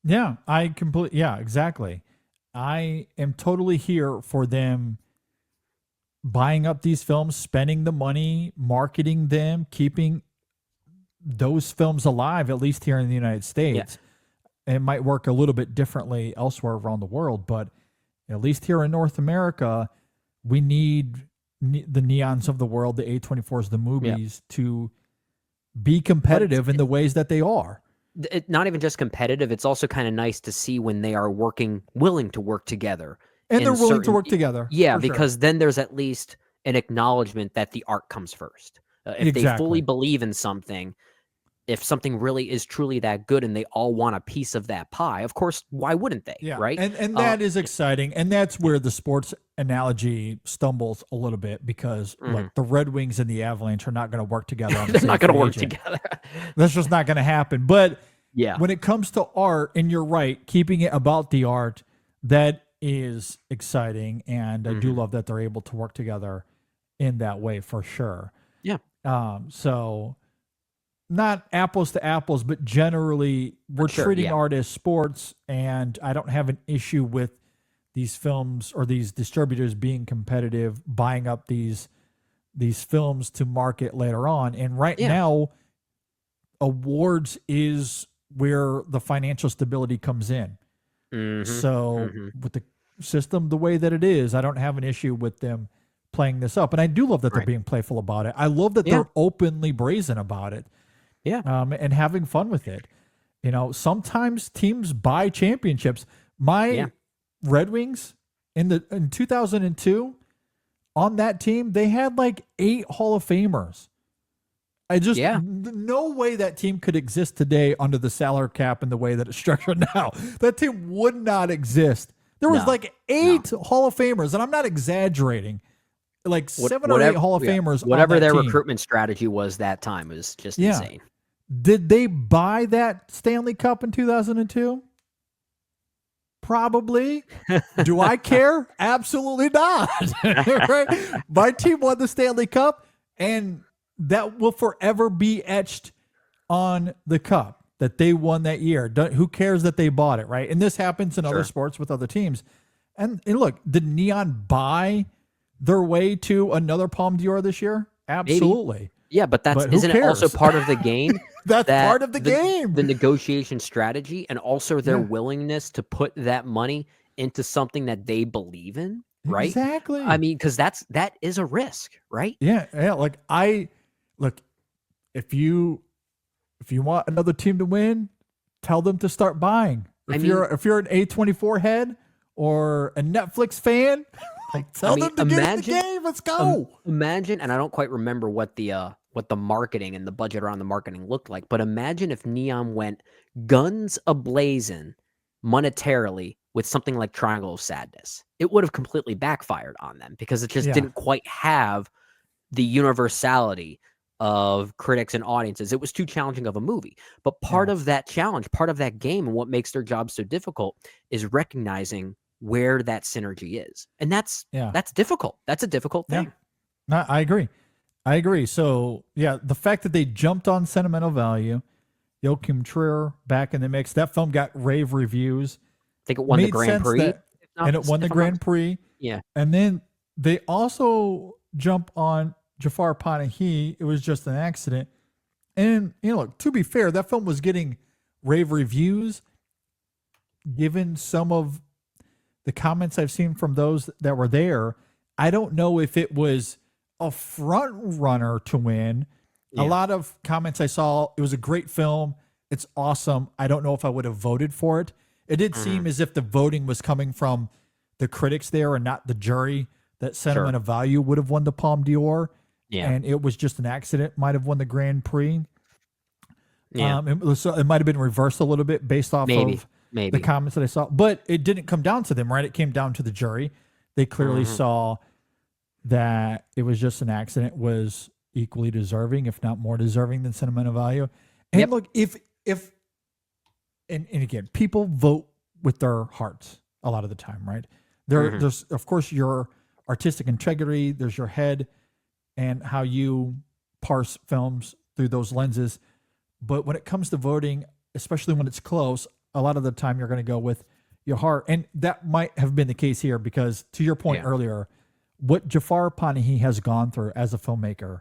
Yeah, exactly. I am totally here for them buying up these films, spending the money, marketing them, keeping those films alive, at least here in the United States. It might work a little bit differently elsewhere around the world, but at least here in North America, we need the Neons of the world, the A24s, the Mubis to be competitive in the ways that they are. Not even just competitive, it's also kind of nice to see when they are willing to work together. And they're willing to work together. Yeah, because then there's at least an acknowledgement that the art comes first. If they fully believe in something, if something really is truly that good and they all want a piece of that pie, of course, why wouldn't they? Yeah. Right. And that is exciting. And that's where the sports analogy stumbles a little bit, because like the Red Wings and the Avalanche are not going to work together. On the They're not going to work together. That's just not going to happen. But yeah, when it comes to art, and you're right, keeping it about the art, that is exciting. And I do love that they're able to work together in that way for sure. Yeah. So not apples to apples, but generally we're treating art as sports, and I don't have an issue with these films or these distributors being competitive, buying up these films to market later on. And right now, awards is where the financial stability comes in. So with the system the way that it is, I don't have an issue with them playing this up. And I do love that they're being playful about it. I love that they're openly brazen about it. Yeah. And having fun with it. You know, sometimes teams buy championships. My Red Wings in 2002 on that team, they had like 8 Hall of Famers. No way that team could exist today under the salary cap and the way that it's structured now. That team would not exist. There was like 8 Hall of Famers, and I'm not exaggerating. Like 7 or 8 Hall of Famers. Whatever on that their team. recruitment strategy was that time was just insane. Did they buy that Stanley Cup in 2002? Probably. Do I care? Absolutely not. Right? My team won the Stanley Cup, and that will forever be etched on the cup that they won that year. Who cares that they bought it, right? And this happens in other sports with other teams. And look, did Neon buy their way to another Palme d'Or this year? Absolutely. Maybe. Yeah, but isn't it also part of the game? That's part of the game. The negotiation strategy, and also their willingness to put that money into something that they believe in, right? Exactly. I mean, because that is a risk, right? Yeah. Like if you want another team to win, tell them to start buying. If you're an A24 head or a Netflix fan, like tell them to get in the game. Let's go. Imagine, and I don't quite remember what the marketing and the budget around the marketing looked like, but imagine if Neon went guns a-blazing monetarily with something like Triangle of Sadness. It would have completely backfired on them because it just didn't quite have the universality of critics and audiences. It was too challenging of a movie. But part of that challenge, part of that game, and what makes their job so difficult is recognizing where that synergy is. And that's difficult. That's a difficult thing. No, I agree. So, the fact that they jumped on sentimental value, Joachim Trier back in the mix, that film got rave reviews. I think it won the Grand Prix. And it won the Grand Prix. Yeah. And then they also jump on Jafar Panahi. It was just an accident. And, look, to be fair, that film was getting rave reviews. Given some of the comments I've seen from those that were there, I don't know if it was a front runner to win. A lot of comments I saw, it was a great film. It's awesome. I don't know if I would have voted for it. It did seem as if the voting was coming from the critics there and not the jury, that Sentiment of Value would have won the Palme d'Or. Yeah. And it was just an accident, might have won the Grand Prix. Yeah. It might have been reversed a little bit based off of the comments that I saw. But it didn't come down to them, right? It came down to the jury. They clearly saw that it was just an accident, was equally deserving, if not more deserving than Sentimental Value. And look, if and again, people vote with their hearts a lot of the time, right? There's of course your artistic integrity, there's your head and how you parse films through those lenses. But when it comes to voting, especially when it's close, a lot of the time you're going to go with your heart. And that might have been the case here because, to your point earlier, what Jafar Panahi has gone through as a filmmaker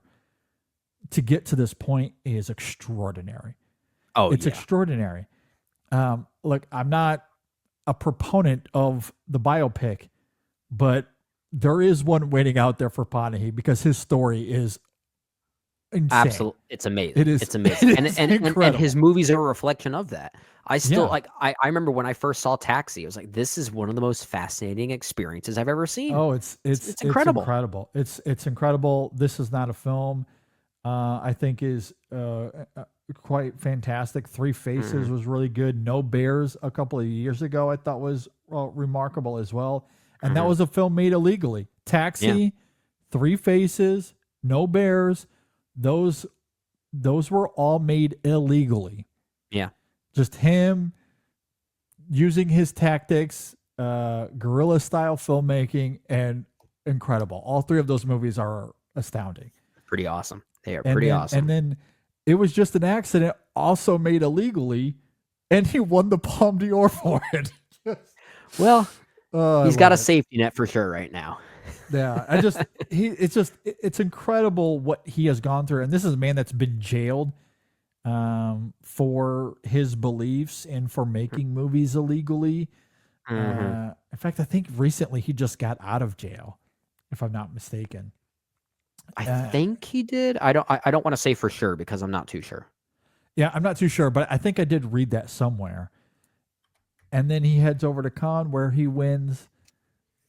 to get to this point is extraordinary. It's extraordinary. Look, I'm not a proponent of the biopic, but there is one waiting out there for Panahi because his story is insane. Absolutely. It's amazing. It's amazing. And his movies are a reflection of that. I still I remember when I first saw Taxi, I was like, this is one of the most fascinating experiences I've ever seen. Oh, it's incredible. It's incredible. This is not a film. I think is quite fantastic. Three Faces was really good. No Bears a couple of years ago I thought was remarkable as well. And that was a film made illegally. Taxi, Three Faces, No Bears, those were all made illegally. Yeah. Just him using his tactics, guerrilla style filmmaking, and incredible. All three of those movies are astounding. Pretty awesome. They are pretty awesome. And then it was just an accident, also made illegally, and he won the Palme d'Or for it. Well, he's got a safety net for sure right now. Yeah, it's incredible what he has gone through. And this is a man that's been jailed for his beliefs and for making movies illegally. In fact, I think recently he just got out of jail, if I'm not mistaken. I think he did. I don't want to say for sure because I'm not too sure. Yeah, I'm not too sure, but I think I did read that somewhere. And then he heads over to Cannes where he wins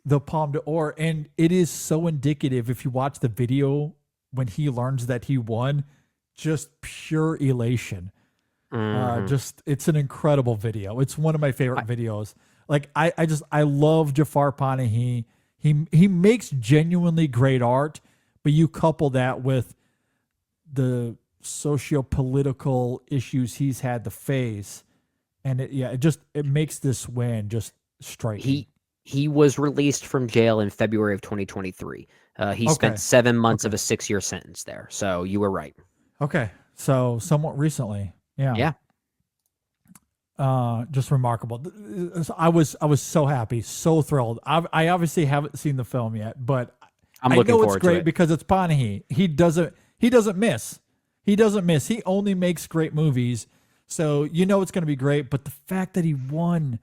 the Palme d'Or. And it is so indicative if you watch the video when he learns that he won, just pure elation. Just it's an incredible video. It's one of my favorite videos. Like I love Jafar Panahi. He makes genuinely great art, but you couple that with the socio-political issues he's had to face, and it makes this win just striking. He was released from jail in February of 2023. He spent 7 months of a 6-year sentence there. So you were right. Okay, so somewhat recently, yeah. Just remarkable. I was so happy, so thrilled. I obviously haven't seen the film yet, but I'm looking forward to it. It's great because it's Panahi. He doesn't miss. He doesn't miss. He only makes great movies, so you know it's going to be great. But the fact that he won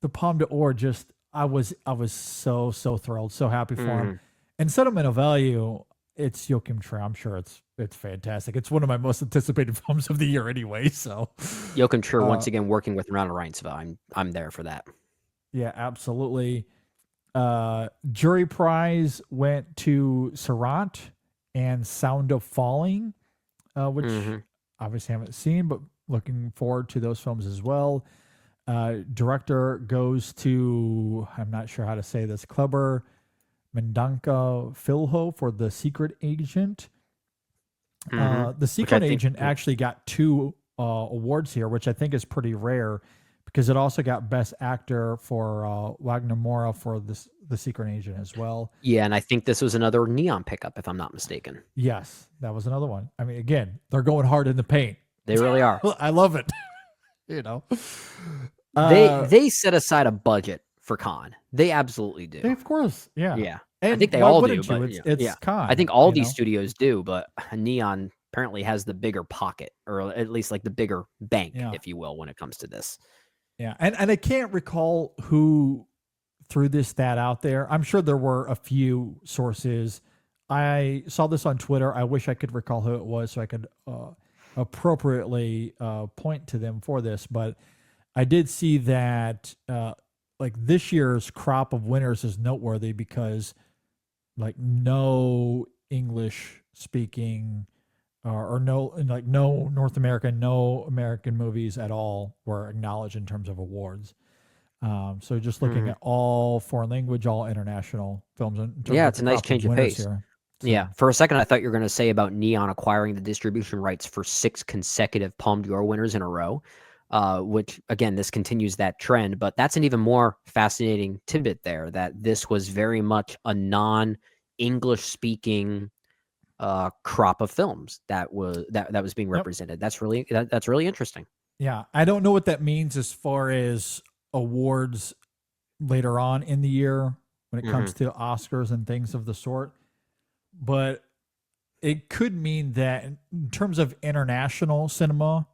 the Palme d'Or, just I was so thrilled, so happy for him. And sentimental value, it's Joachim Trier. I'm sure it's fantastic. It's one of my most anticipated films of the year anyway. So Joachim Trier once again working with Ronald Reinsva. I'm there for that. Yeah, absolutely. Jury prize went to Sarant and Sound of Falling, which obviously haven't seen, but looking forward to those films as well. Director goes to, I'm not sure how to say this, Kleber Mendanka Filho for The Secret Agent. The Secret Agent actually got 2 awards here, which I think is pretty rare because it also got Best Actor for Wagner Moura for The Secret Agent as well. Yeah, and I think this was another Neon pickup, if I'm not mistaken. Yes, that was another one. I mean, again, they're going hard in the paint. They really are. I love it. You know, they set aside a budget for Cannes. They absolutely do. Of course, yeah. And I think they all do. But it's Cannes. I think all these studios do, but Neon apparently has the bigger pocket, or at least like the bigger bank, if you will, when it comes to this. Yeah, and I can't recall who threw this stat out there. I'm sure there were a few sources. I saw this on Twitter. I wish I could recall who it was so I could appropriately point to them for this. But I did see that like this year's crop of winners is noteworthy because like no English speaking or no North American, no American movies at all were acknowledged in terms of awards. So just looking at all foreign language, all international films. It's a nice change of pace. Here. So, yeah, for a second I thought you were going to say about Neon acquiring the distribution rights for 6 consecutive Palme d'Or winners in a row, which again, this continues that trend. But that's an even more fascinating tidbit there, that this was very much a non-English speaking crop of films that was being represented. That's really interesting. Yeah, I don't know what that means as far as awards later on in the year when it comes to Oscars and things of the sort, but it could mean that in terms of international cinema,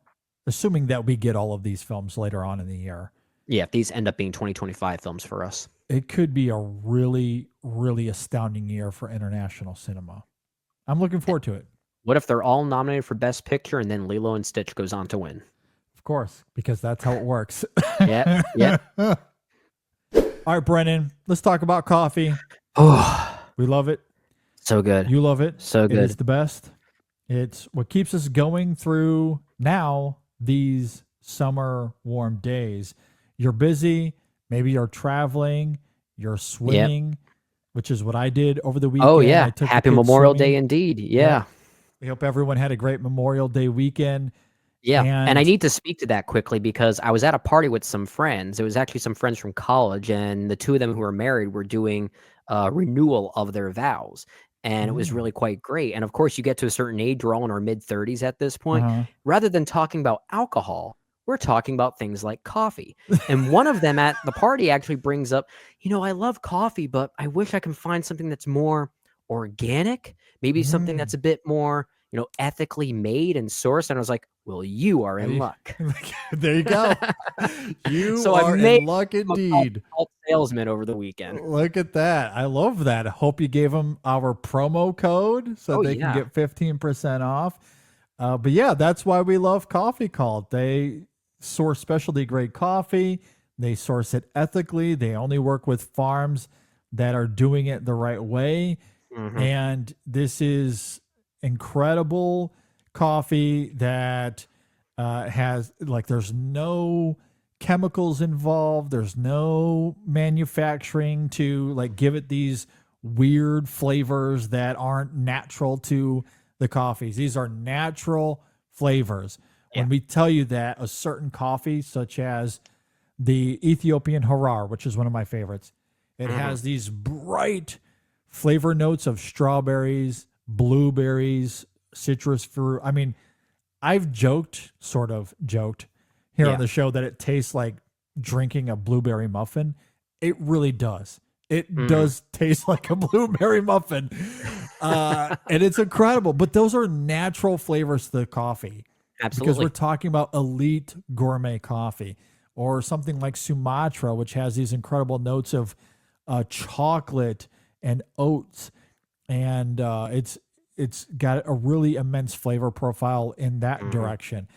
assuming that we get all of these films later on in the year, if these end up being 2025 films for us, it could be a really, really astounding year for international cinema. I'm looking forward to it. What if they're all nominated for Best Picture and then Lilo and Stitch goes on to win? Of course, because that's how it works. Yeah. All right, Brennan, let's talk about coffee. Oh, we love it. So good. You love it. So good. It's the best. It's what keeps us going through now these summer warm days. You're busy. Maybe you're traveling. You're swimming, which is what I did over the weekend. Oh, yeah. I took Happy Memorial Day indeed. Yeah. We hope everyone had a great Memorial Day weekend. Yeah, and I need to speak to that quickly because I was at a party with some friends. It was actually some friends from college, and the 2 of them who were married were doing a renewal of their vows, and it was really quite great. And of course, you get to a certain age, we're all in our mid-30s at this point. Rather than talking about alcohol, we're talking about things like coffee. And one of them at the party actually brings up, I love coffee, but I wish I can find something that's more organic, maybe something that's a bit more ethically made and sourced. And I was like, well, you are in luck. There you go. You are in luck indeed. Salesman over the weekend. Look at that. I love that. I hope you gave them our promo code so they can get 15% off. But yeah, that's why we love Coffee Cult. They source specialty grade coffee. They source it ethically. They only work with farms that are doing it the right way. And this is incredible coffee that has, like, there's no chemicals involved. There's no manufacturing to, like, give it these weird flavors that aren't natural to the coffees. These are natural flavors. When we tell you that a certain coffee, such as the Ethiopian Harar, which is one of my favorites, it has these bright flavor notes of strawberries, blueberries, citrus fruit. I mean, I've sort of joked here on the show that it tastes like drinking a blueberry muffin. It really does. It does taste like a blueberry muffin. And it's incredible. But those are natural flavors to the coffee. Absolutely. Because we're talking about elite gourmet coffee, or something like Sumatra, which has these incredible notes of chocolate and oats. And it's got a really immense flavor profile in that direction.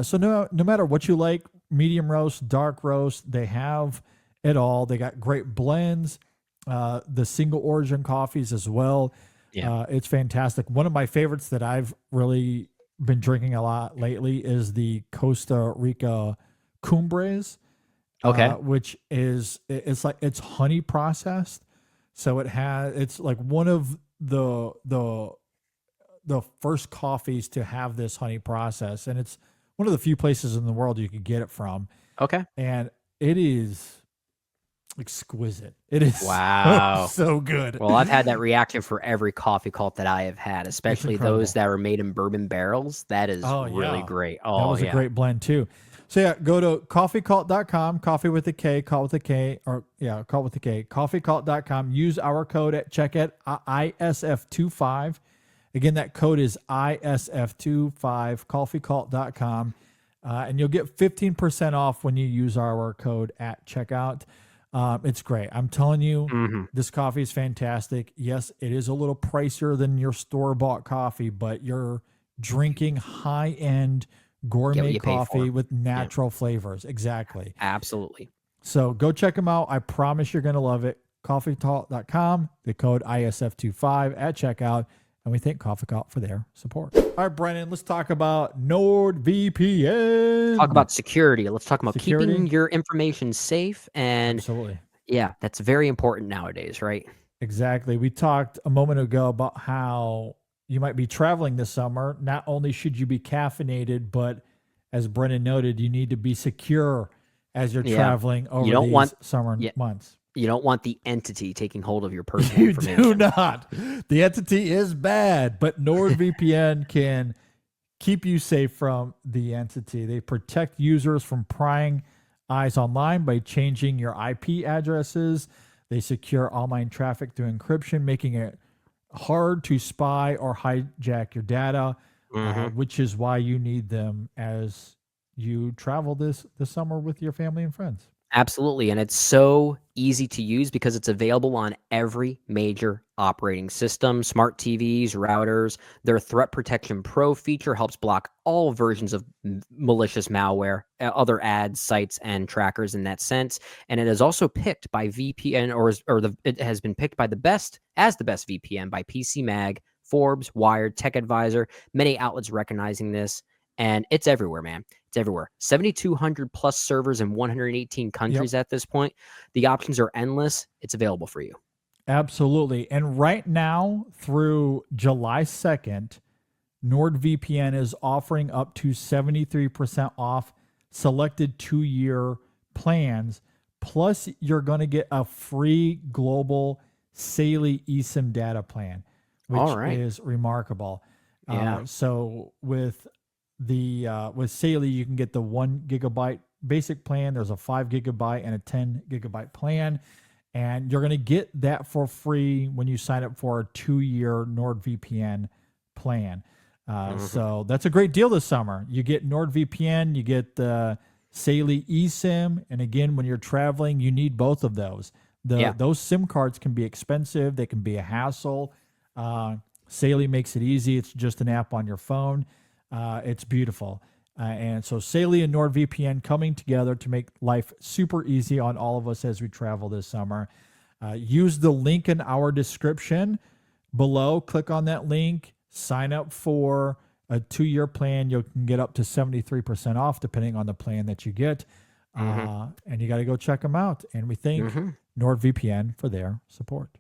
So no matter what you like, medium roast, dark roast, they have it all. They got great blends, the single origin coffees as well. It's fantastic. One of my favorites that I've really been drinking a lot lately is the Costa Rica Cumbres, which is, it's honey processed. So it's like one of the first coffees to have this honey process, and it's one of the few places in the world you can get it from. Okay. And it is exquisite. It is so good. Well, I've had that reaction for every coffee cult that I have had, especially those that were made in bourbon barrels. That is really great. Oh, that was a great blend too. So yeah, go to coffeecult.com, coffee with a K, cult with a K, cult with a K, coffeecult.com. Use our code at checkout, ISF25. Again, that code is ISF25, coffeecult.com. And you'll get 15% off when you use our code at checkout. It's great. I'm telling you, this coffee is fantastic. Yes, it is a little pricier than your store-bought coffee, but you're drinking high-end gourmet coffee with natural flavors. Exactly. Absolutely. So go check them out. I promise you're going to love it. Coffeecult.com, the code ISF25 at checkout. And we thank Coffee Cult for their support. All right, Brennan, let's talk about NordVPN. Talk about security. Let's talk about keeping your information safe. And absolutely. Yeah, that's very important nowadays, right? Exactly. We talked a moment ago about how you might be traveling this summer. Not only should you be caffeinated, but as Brennan noted, you need to be secure as you're traveling over these summer months. You don't want the entity taking hold of your personal information. You do not. The entity is bad, but NordVPN can keep you safe from the entity. They protect users from prying eyes online by changing your IP addresses. They secure online traffic through encryption, making it hard to spy or hijack your data, which is why you need them as you travel this summer with your family and friends. Absolutely. And it's so easy to use because it's available on every major operating system, smart TVs, routers. Their Threat Protection Pro feature helps block all versions of malicious malware, other ads, sites, and trackers in that sense. And it is also picked by VPN, it has been picked by the best VPN by PC Mag, Forbes, Wired, Tech Advisor, many outlets recognizing this. And it's everywhere, man. It's everywhere. 7,200 plus servers in 118 countries at this point. The options are endless. It's available for you. Absolutely. And right now, through July 2nd, NordVPN is offering up to 73% off selected 2-year plans. Plus, you're going to get a free global Saley eSIM data plan, which is remarkable. So with Saley, you can get the 1 gigabyte basic plan. There's a 5 gigabyte and a 10 gigabyte plan. And you're going to get that for free when you sign up for a 2-year NordVPN plan. So that's a great deal this summer. You get NordVPN, you get the Saley eSIM. And again, when you're traveling, you need both of those. Those SIM cards can be expensive. They can be a hassle. Saley makes it easy. It's just an app on your phone. It's beautiful. And so Saley and NordVPN coming together to make life super easy on all of us as we travel this summer. Use the link in our description below. Click on that link. Sign up for a 2-year plan. You can get up to 73% off depending on the plan that you get. And you got to go check them out. And we thank NordVPN for their support.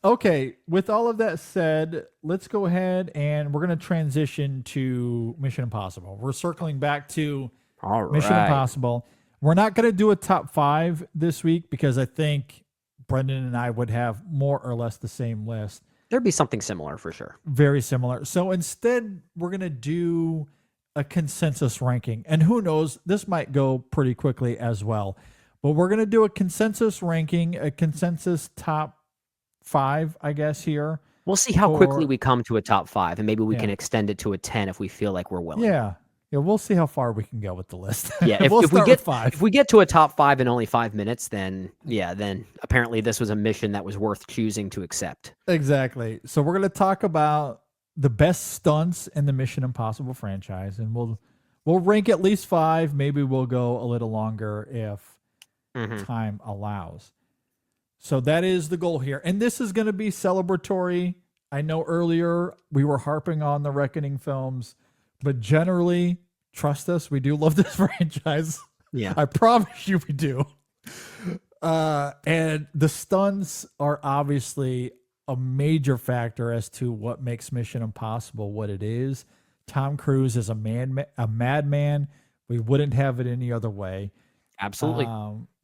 Okay, with all of that said, let's go ahead and we're going to transition to Mission Impossible. We're circling back to Mission Impossible. We're not going to do a top 5 this week because I think Brendan and I would have more or less the same list. There'd be something similar for sure. Very similar. So instead, we're going to do a consensus ranking. And who knows, this might go pretty quickly as well. But we're going to do a consensus ranking, a consensus top 5, I guess, here. We'll see how quickly we come to a top 5, and maybe we can extend it to a 10 if we feel like we're willing. Yeah, we'll see how far we can go with the list. Yeah, if we get to a top 5 in only 5 minutes, then apparently this was a mission that was worth choosing to accept. Exactly. So we're going to talk about the best stunts in the Mission Impossible franchise, and we'll rank at least 5. Maybe we'll go a little longer if time allows. So that is the goal here. And this is going to be celebratory. I know earlier we were harping on the Reckoning films, but generally, trust us, we do love this franchise. Yeah. I promise you we do. And the stunts are obviously a major factor as to what makes Mission Impossible what it is. Tom Cruise is a madman. We wouldn't have it any other way. Absolutely.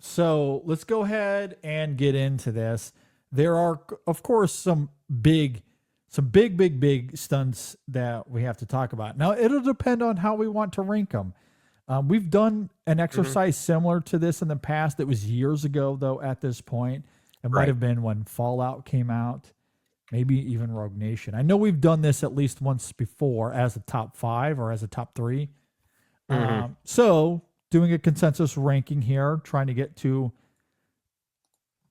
So let's go ahead and get into this. There are, of course, some big stunts that we have to talk about. Now, it'll depend on how we want to rank them. We've done an exercise similar to this in the past. It was years ago, though, at this point. It might have been when Fallout came out, maybe even Rogue Nation. I know we've done this at least once before as a top 5 or as a top 3. So doing a consensus ranking here, trying to get to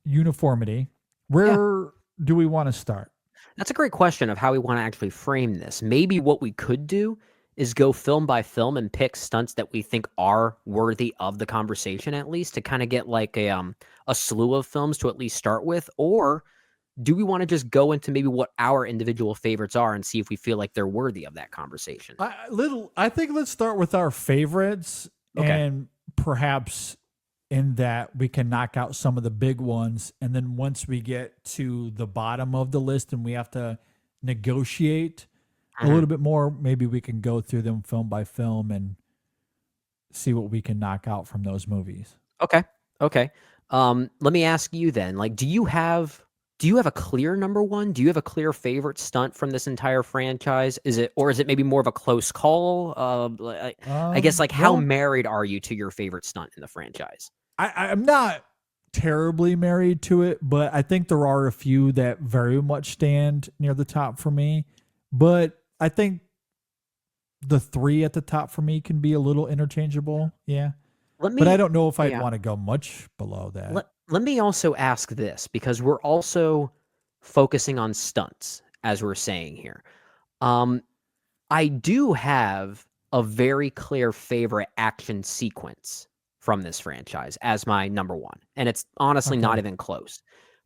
uniformity. Where do we want to start? That's a great question of how we want to actually frame this. Maybe what we could do is go film by film and pick stunts that we think are worthy of the conversation, at least to kind of get like a slew of films to at least start with. Or do we want to just go into maybe what our individual favorites are and see if we feel like they're worthy of that conversation? I think let's start with our favorites. Okay. And perhaps in that we can knock out some of the big ones. And then once we get to the bottom of the list and we have to negotiate a little bit more, maybe we can go through them film by film and see what we can knock out from those movies. Okay. Let me ask you then, like, do you have a clear number one? Do you have a clear favorite stunt from this entire franchise? Is it maybe more of a close call? I guess, like, how married are you to your favorite stunt in the franchise? I'm not terribly married to it, but I think there are a few that very much stand near the top for me. But I think the 3 at the top for me can be a little interchangeable. Yeah. But I don't know if I'd want to go much below that. Let me also ask this, because we're also focusing on stunts, as we're saying here. I do have a very clear favorite action sequence from this franchise as my number 1. And it's honestly not even close.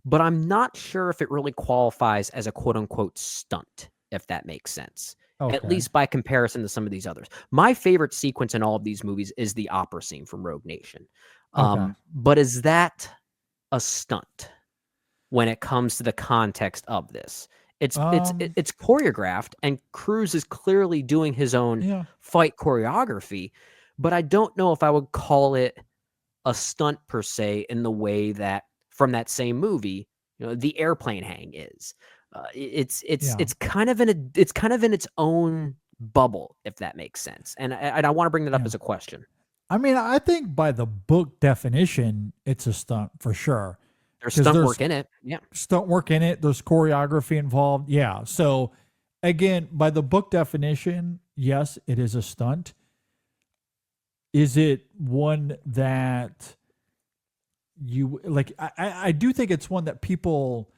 But I'm not sure if it really qualifies as a quote-unquote stunt, if that makes sense. At least by comparison to some of these others. My favorite sequence in all of these movies is the opera scene from Rogue Nation. But is that a stunt when it comes to the context of this? It's choreographed, and Cruise is clearly doing his own fight choreography, but I don't know if I would call it a stunt per se in the way that from that same movie, the airplane hang is. It's kind of in its own bubble, if that makes sense. And I want to bring that up as a question. I mean, I think by the book definition, it's a stunt for sure. There's stunt work in it. Yeah. Stunt work in it. There's choreography involved. Yeah. So again, by the book definition, yes, it is a stunt. Is it one that you like? I do think it's one that people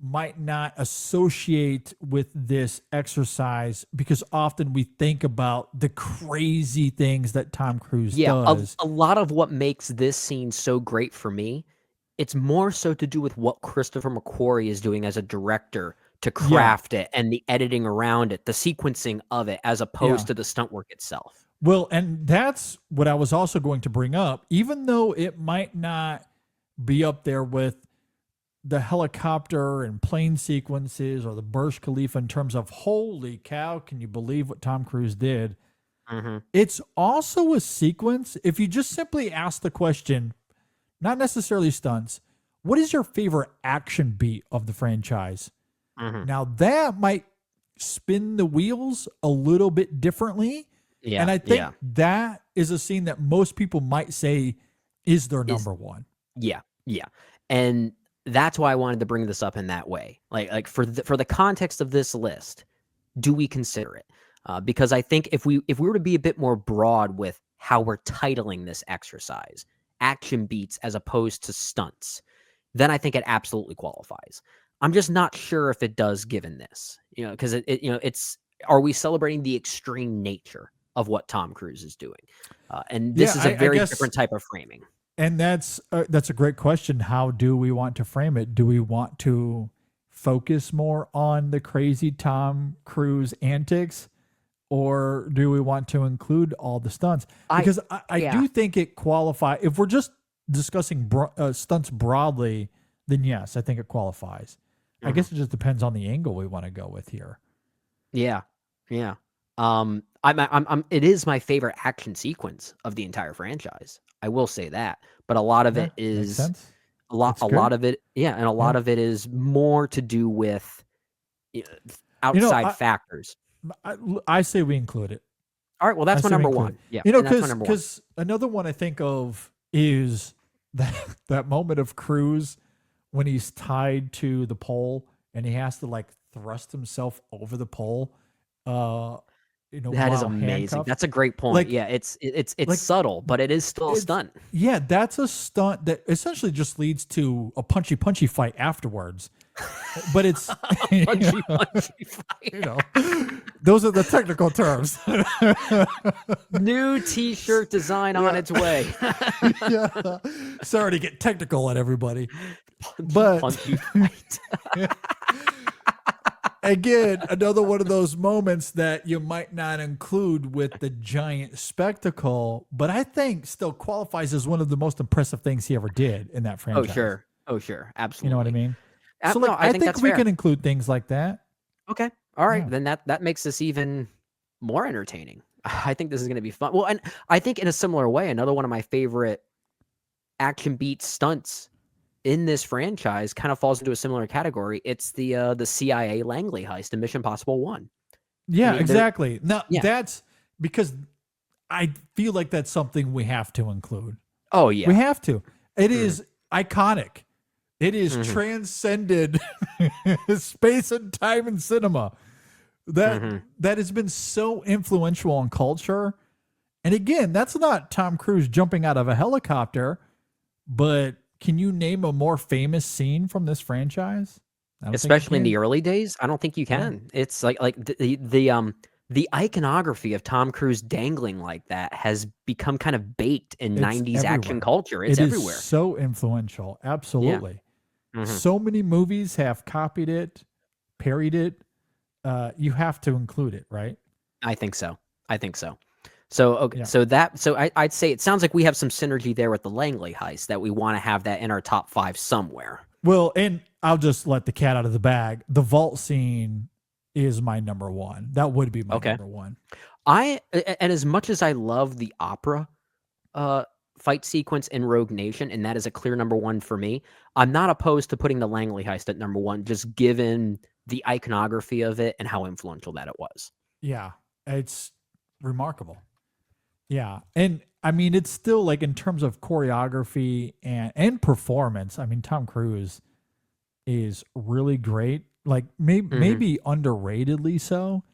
might not associate with this exercise because often we think about the crazy things that Tom Cruise does. A lot of what makes this scene so great for me, it's more so to do with what Christopher McQuarrie is doing as a director to craft it and the editing around it, the sequencing of it, as opposed to the stunt work itself. Well, and that's what I was also going to bring up. Even though it might not be up there with the helicopter and plane sequences or the Burj Khalifa in terms of holy cow, can you believe what Tom Cruise did? It's also a sequence. If you just simply ask the question, not necessarily stunts, what is your favorite action beat of the franchise? Now that might spin the wheels a little bit differently. Yeah, and I think that is a scene that most people might say is their number one. Yeah. And that's why I wanted to bring this up in that way. Like for the context of this list, do we consider it? Because I think if we were to be a bit more broad with how we're titling this exercise, action beats as opposed to stunts, then I think it absolutely qualifies. I'm just not sure if it does, given this, because it's, are we celebrating the extreme nature of what Tom Cruise is doing? And this is a very different type of framing. And that's a great question. How do we want to frame it? Do we want to focus more on the crazy Tom Cruise antics, or do we want to include all the stunts? Because I do think it qualifies. If we're just discussing stunts broadly, then yes, I think it qualifies. I guess it just depends on the angle we want to go with here. Yeah. It is my favorite action sequence of the entire franchise. I will say that, but a lot of it is a lot of it. Yeah. And a lot of it is more to do with outside factors. I say we include it. All right. Well, that's my number one. Yeah. Because another one I think of is that moment of Cruise when he's tied to the pole and he has to like thrust himself over the pole. That is amazing. Handcuffed. That's a great point. Like, yeah, it's like, subtle, but it is still a stunt. Yeah, that's a stunt that essentially just leads to a punchy fight afterwards. But it's punchy fight. Those are the technical terms. New T-shirt design on its way. Sorry to get technical at everybody, punchy fight. Again, another one of those moments that you might not include with the giant spectacle, but I think still qualifies as one of the most impressive things he ever did in that franchise. Oh, sure. Absolutely. You know what I mean? So I think we can include things like that. Okay. All right. Then that makes this even more entertaining. I think this is going to be fun. Well, and I think in a similar way, another one of my favorite action beat stunts in this franchise kind of falls into a similar category. It's the CIA Langley heist in Mission Impossible 1. Yeah, exactly. Now, that's because I feel like that's something we have to include. Oh, yeah. We have to. It is iconic. It is transcended space and time in cinema. That has been so influential on culture. And again, that's not Tom Cruise jumping out of a helicopter, but can you name a more famous scene from this franchise? Especially in the early days? I don't think you can. Yeah. It's like the iconography of Tom Cruise dangling like that has become kind of baked in 90s action culture. It's everywhere. Is so influential. Absolutely. Yeah. So many movies have copied it, parried it. You have to include it, right? I think so. So okay, so I'd say it sounds like we have some synergy there with the Langley heist that we want to have that in our top 5 somewhere. Well, and I'll just let the cat out of the bag. The vault scene is my number one. That would be my number one. And as much as I love the opera fight sequence in Rogue Nation, and that is a clear number one for me, I'm not opposed to putting the Langley heist at number one, just given the iconography of it and how influential that it was. Yeah, it's remarkable. Yeah, and I mean, it's still like in terms of choreography and performance, I mean, Tom Cruise is really great. Like maybe underratedly so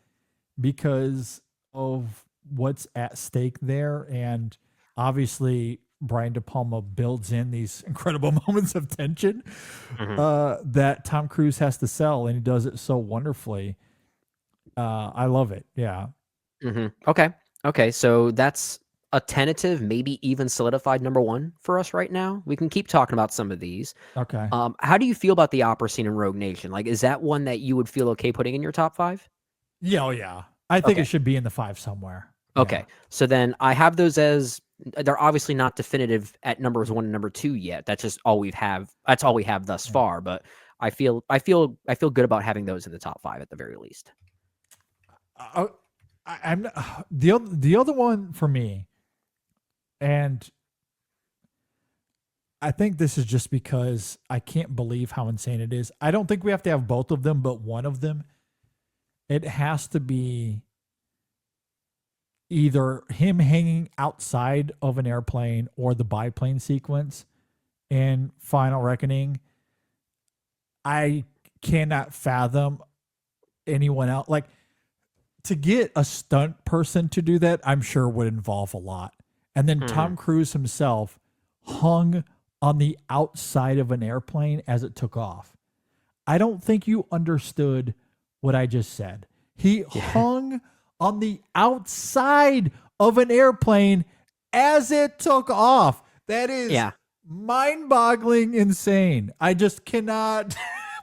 because of what's at stake there. And obviously Brian De Palma builds in these incredible moments of tension Mm-hmm. that Tom Cruise has to sell, and he does it so wonderfully. I love it. Yeah. Mm-hmm. Okay. So that's a tentative, maybe even solidified number one for us right now. We can keep talking about some of these. Okay. How do you feel about the opera scene in Rogue Nation? Like, is that one that you would feel okay putting in your top five? Yeah. Oh, yeah. I think it Okay. should be in the 5 somewhere. Yeah. Okay. So then I have those as they're obviously not definitive at numbers 1 and number 2 yet. That's just all we have. That's all we have thus Yeah. far. But I feel good about having those in the top 5 at the very least. I'm the other one for me, and I think this is just because I can't believe how insane it is. I don't think we have to have both of them, but one of them. It has to be either him hanging outside of an airplane or the biplane sequence in Final Reckoning. I cannot fathom anyone else. Like, to get a stunt person to do that, I'm sure would involve a lot. And then Tom Cruise himself hung on the outside of an airplane as it took off. I don't think you understood what I just said. He hung on the outside of an airplane as it took off. That is mind-boggling insane. I just cannot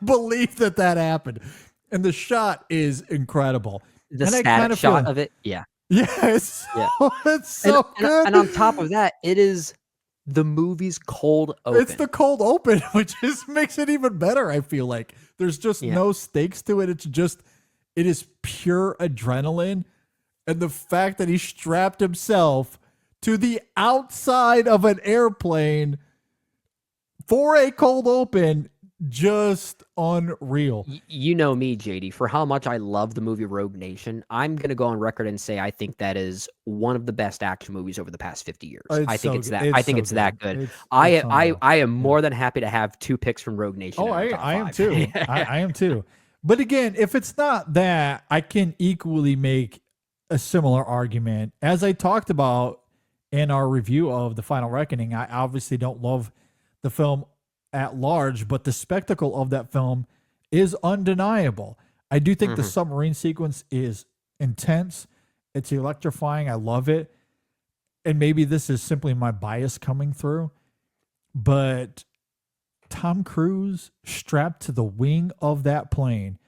believe that happened. And the shot is incredible. The and static shot of it. Yeah. Yes. Yeah. It's so good. And on top of that, it is the movie's cold open. It's the cold open, which just makes it even better. I feel like there's just no stakes to it. It is pure adrenaline. And the fact that he strapped himself to the outside of an airplane for a cold open, just unreal. You know me, JD, for how much I love the movie Rogue Nation. I'm going to go on record and say I think that is one of the best action movies over the past 50 years. I think it's that good. I am more than happy to have 2 picks from Rogue Nation. Oh, I am too. I am too. But again, if it's not that, I can equally make a similar argument. As I talked about in our review of The Final Reckoning, I obviously don't love the film at large, but the spectacle of that film is undeniable. I do think the submarine sequence is intense. It's electrifying. I love it. And maybe this is simply my bias coming through, but Tom Cruise strapped to the wing of that plane,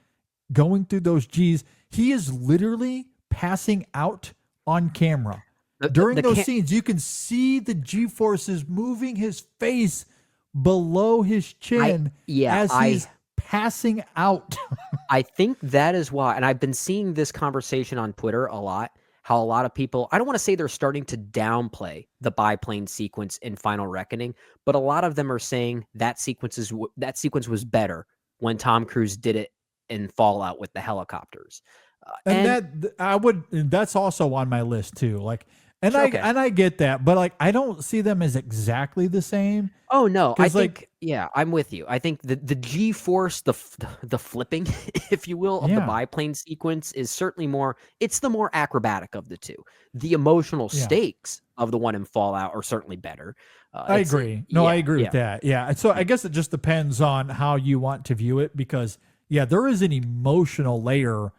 going through those G's, he is literally passing out on camera. During those scenes, you can see the G-forces moving his face below his chin as he's passing out. I think that is why, and I've been seeing this conversation on Twitter a lot, how a lot of people, I don't want to say they're starting to downplay the biplane sequence in Final Reckoning, but a lot of them are saying that sequence was better when Tom Cruise did it in Fallout with the helicopters. That's also on my list too. Like, I get that, but like, I don't see them as exactly the same. Oh no, I think I'm with you. I think the G-force, the flipping, if you will, of the biplane sequence is certainly it's the more acrobatic of the two. The emotional stakes of the one in Fallout are certainly better. I agree. I agree with that. Yeah. And so I guess it just depends on how you want to view it, because there is an emotional layer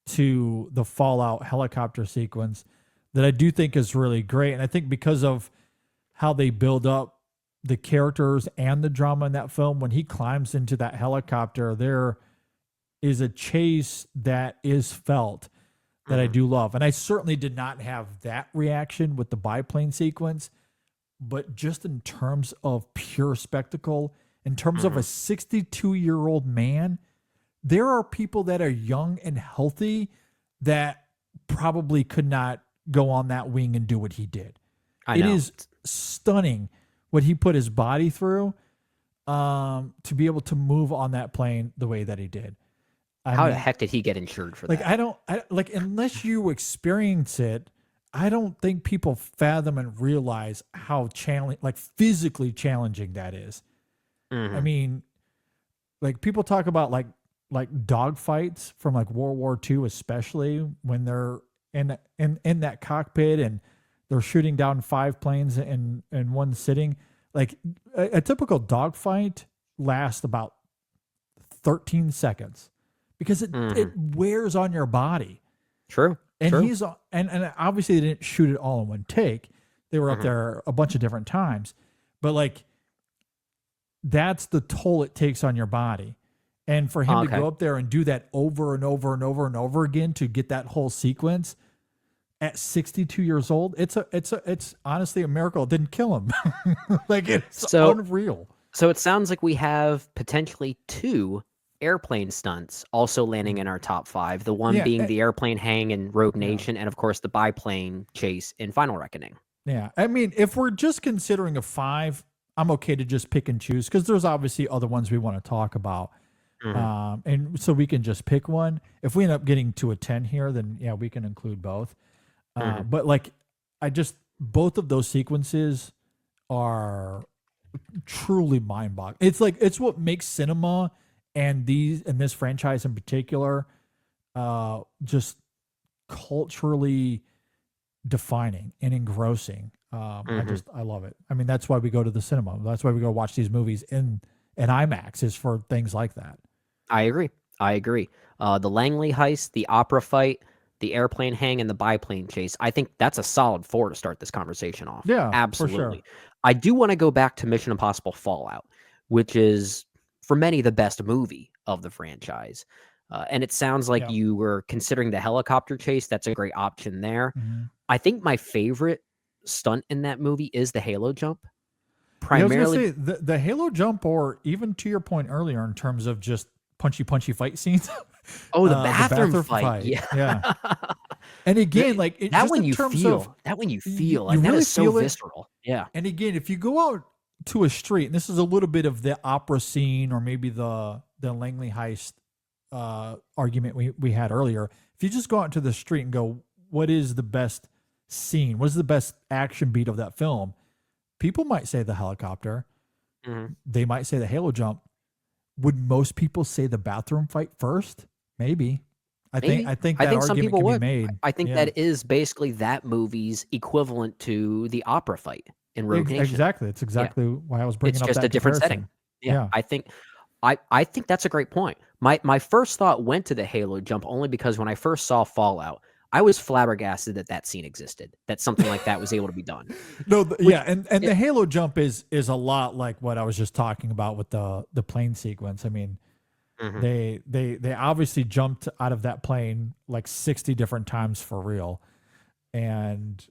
to the Fallout helicopter sequence that I do think is really great. And I think because of how they build up the characters and the drama in that film, when he climbs into that helicopter, there is a chase that is felt that I do love. And I certainly did not have that reaction with the biplane sequence, but just in terms of pure spectacle, in terms of a 62-year-old man, there are people that are young and healthy that probably could not go on that wing and do what he did. It is stunning what he put his body through to be able to move on that plane the way that he did. How the heck did he get insured for that? Unless you experience it, I don't think people fathom and realize how physically challenging that is. I mean, like, people talk about like dog fights from like World War II, especially when they're in that cockpit and they're shooting down 5 planes in one sitting. Like a typical dogfight lasts about 13 seconds because it wears on your body. True. And true. he's and obviously they didn't shoot it all in one take. They were up there a bunch of different times. But like that's the toll it takes on your body. And for him to go up there and do that over and over and over and over again to get that whole sequence at 62 years old, it's honestly a miracle it didn't kill him. Like it's unreal. So it sounds like we have potentially 2 airplane stunts also landing in our top 5. The one being the airplane hang in Rogue Nation, and of course the biplane chase in Final Reckoning. Yeah, I mean, if we're just considering a 5, I'm okay to just pick and choose because there's obviously other ones we want to talk about. And so we can just pick one. If we end up getting to a 10 here, then yeah, we can include both. But like, both of those sequences are truly mind-boggling. It's like, it's what makes cinema and this franchise in particular, just culturally defining and engrossing. I love it. I mean, that's why we go to the cinema. That's why we go watch these movies in IMAX, is for things like that. I agree. The Langley heist, the opera fight, the airplane hang, and the biplane chase. I think that's a solid 4 to start this conversation off. Yeah, absolutely. For sure. I do want to go back to Mission Impossible Fallout, which is for many the best movie of the franchise. And it sounds like you were considering the helicopter chase. That's a great option there. I think my favorite stunt in that movie is the halo jump. Primarily, I was gonna say, the halo jump, or even to your point earlier in terms of just punchy fight scenes. Oh, the bathroom fight. Yeah. And again, like that when you feel, like that really is so visceral. Yeah. And again, if you go out to a street, and this is a little bit of the opera scene, or maybe the Langley heist argument we had earlier. If you just go out into the street and go, what is the best scene? What is the best action beat of that film? People might say the helicopter. They might say the halo jump. Would most people say the bathroom fight first? Maybe. I think some people would. Be made. I think that is basically that movie's equivalent to the opera fight in Rogue Nation. Exactly. It's exactly why I was bringing up that It's just a different comparison. setting. Yeah. I think that's a great point. My first thought went to the halo jump only because when I first saw Fallout, I was flabbergasted that scene existed, that something like that was able to be done. The halo jump is a lot like what I was just talking about with the plane sequence. I mean, they obviously jumped out of that plane like 60 different times for real, and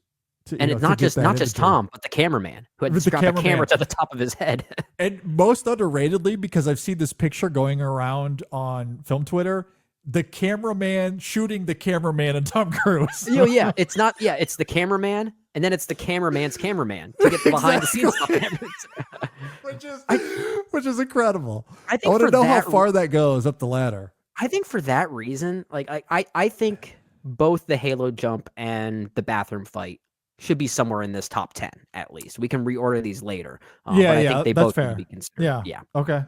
it's not just Tom, but the cameraman who had to strap a camera to the top of his head. And most underratedly, because I've seen this picture going around on film Twitter, the cameraman shooting the cameraman and Tom Cruise. It's the cameraman, and then it's the cameraman's cameraman to get the behind the scenes stuff. which is incredible. I want to know how far that goes up the ladder. I think for that reason, like I think both the halo jump and the bathroom fight should be somewhere in this top 10 at least. We can reorder these later. But I think they both need to be considered. Yeah. Okay.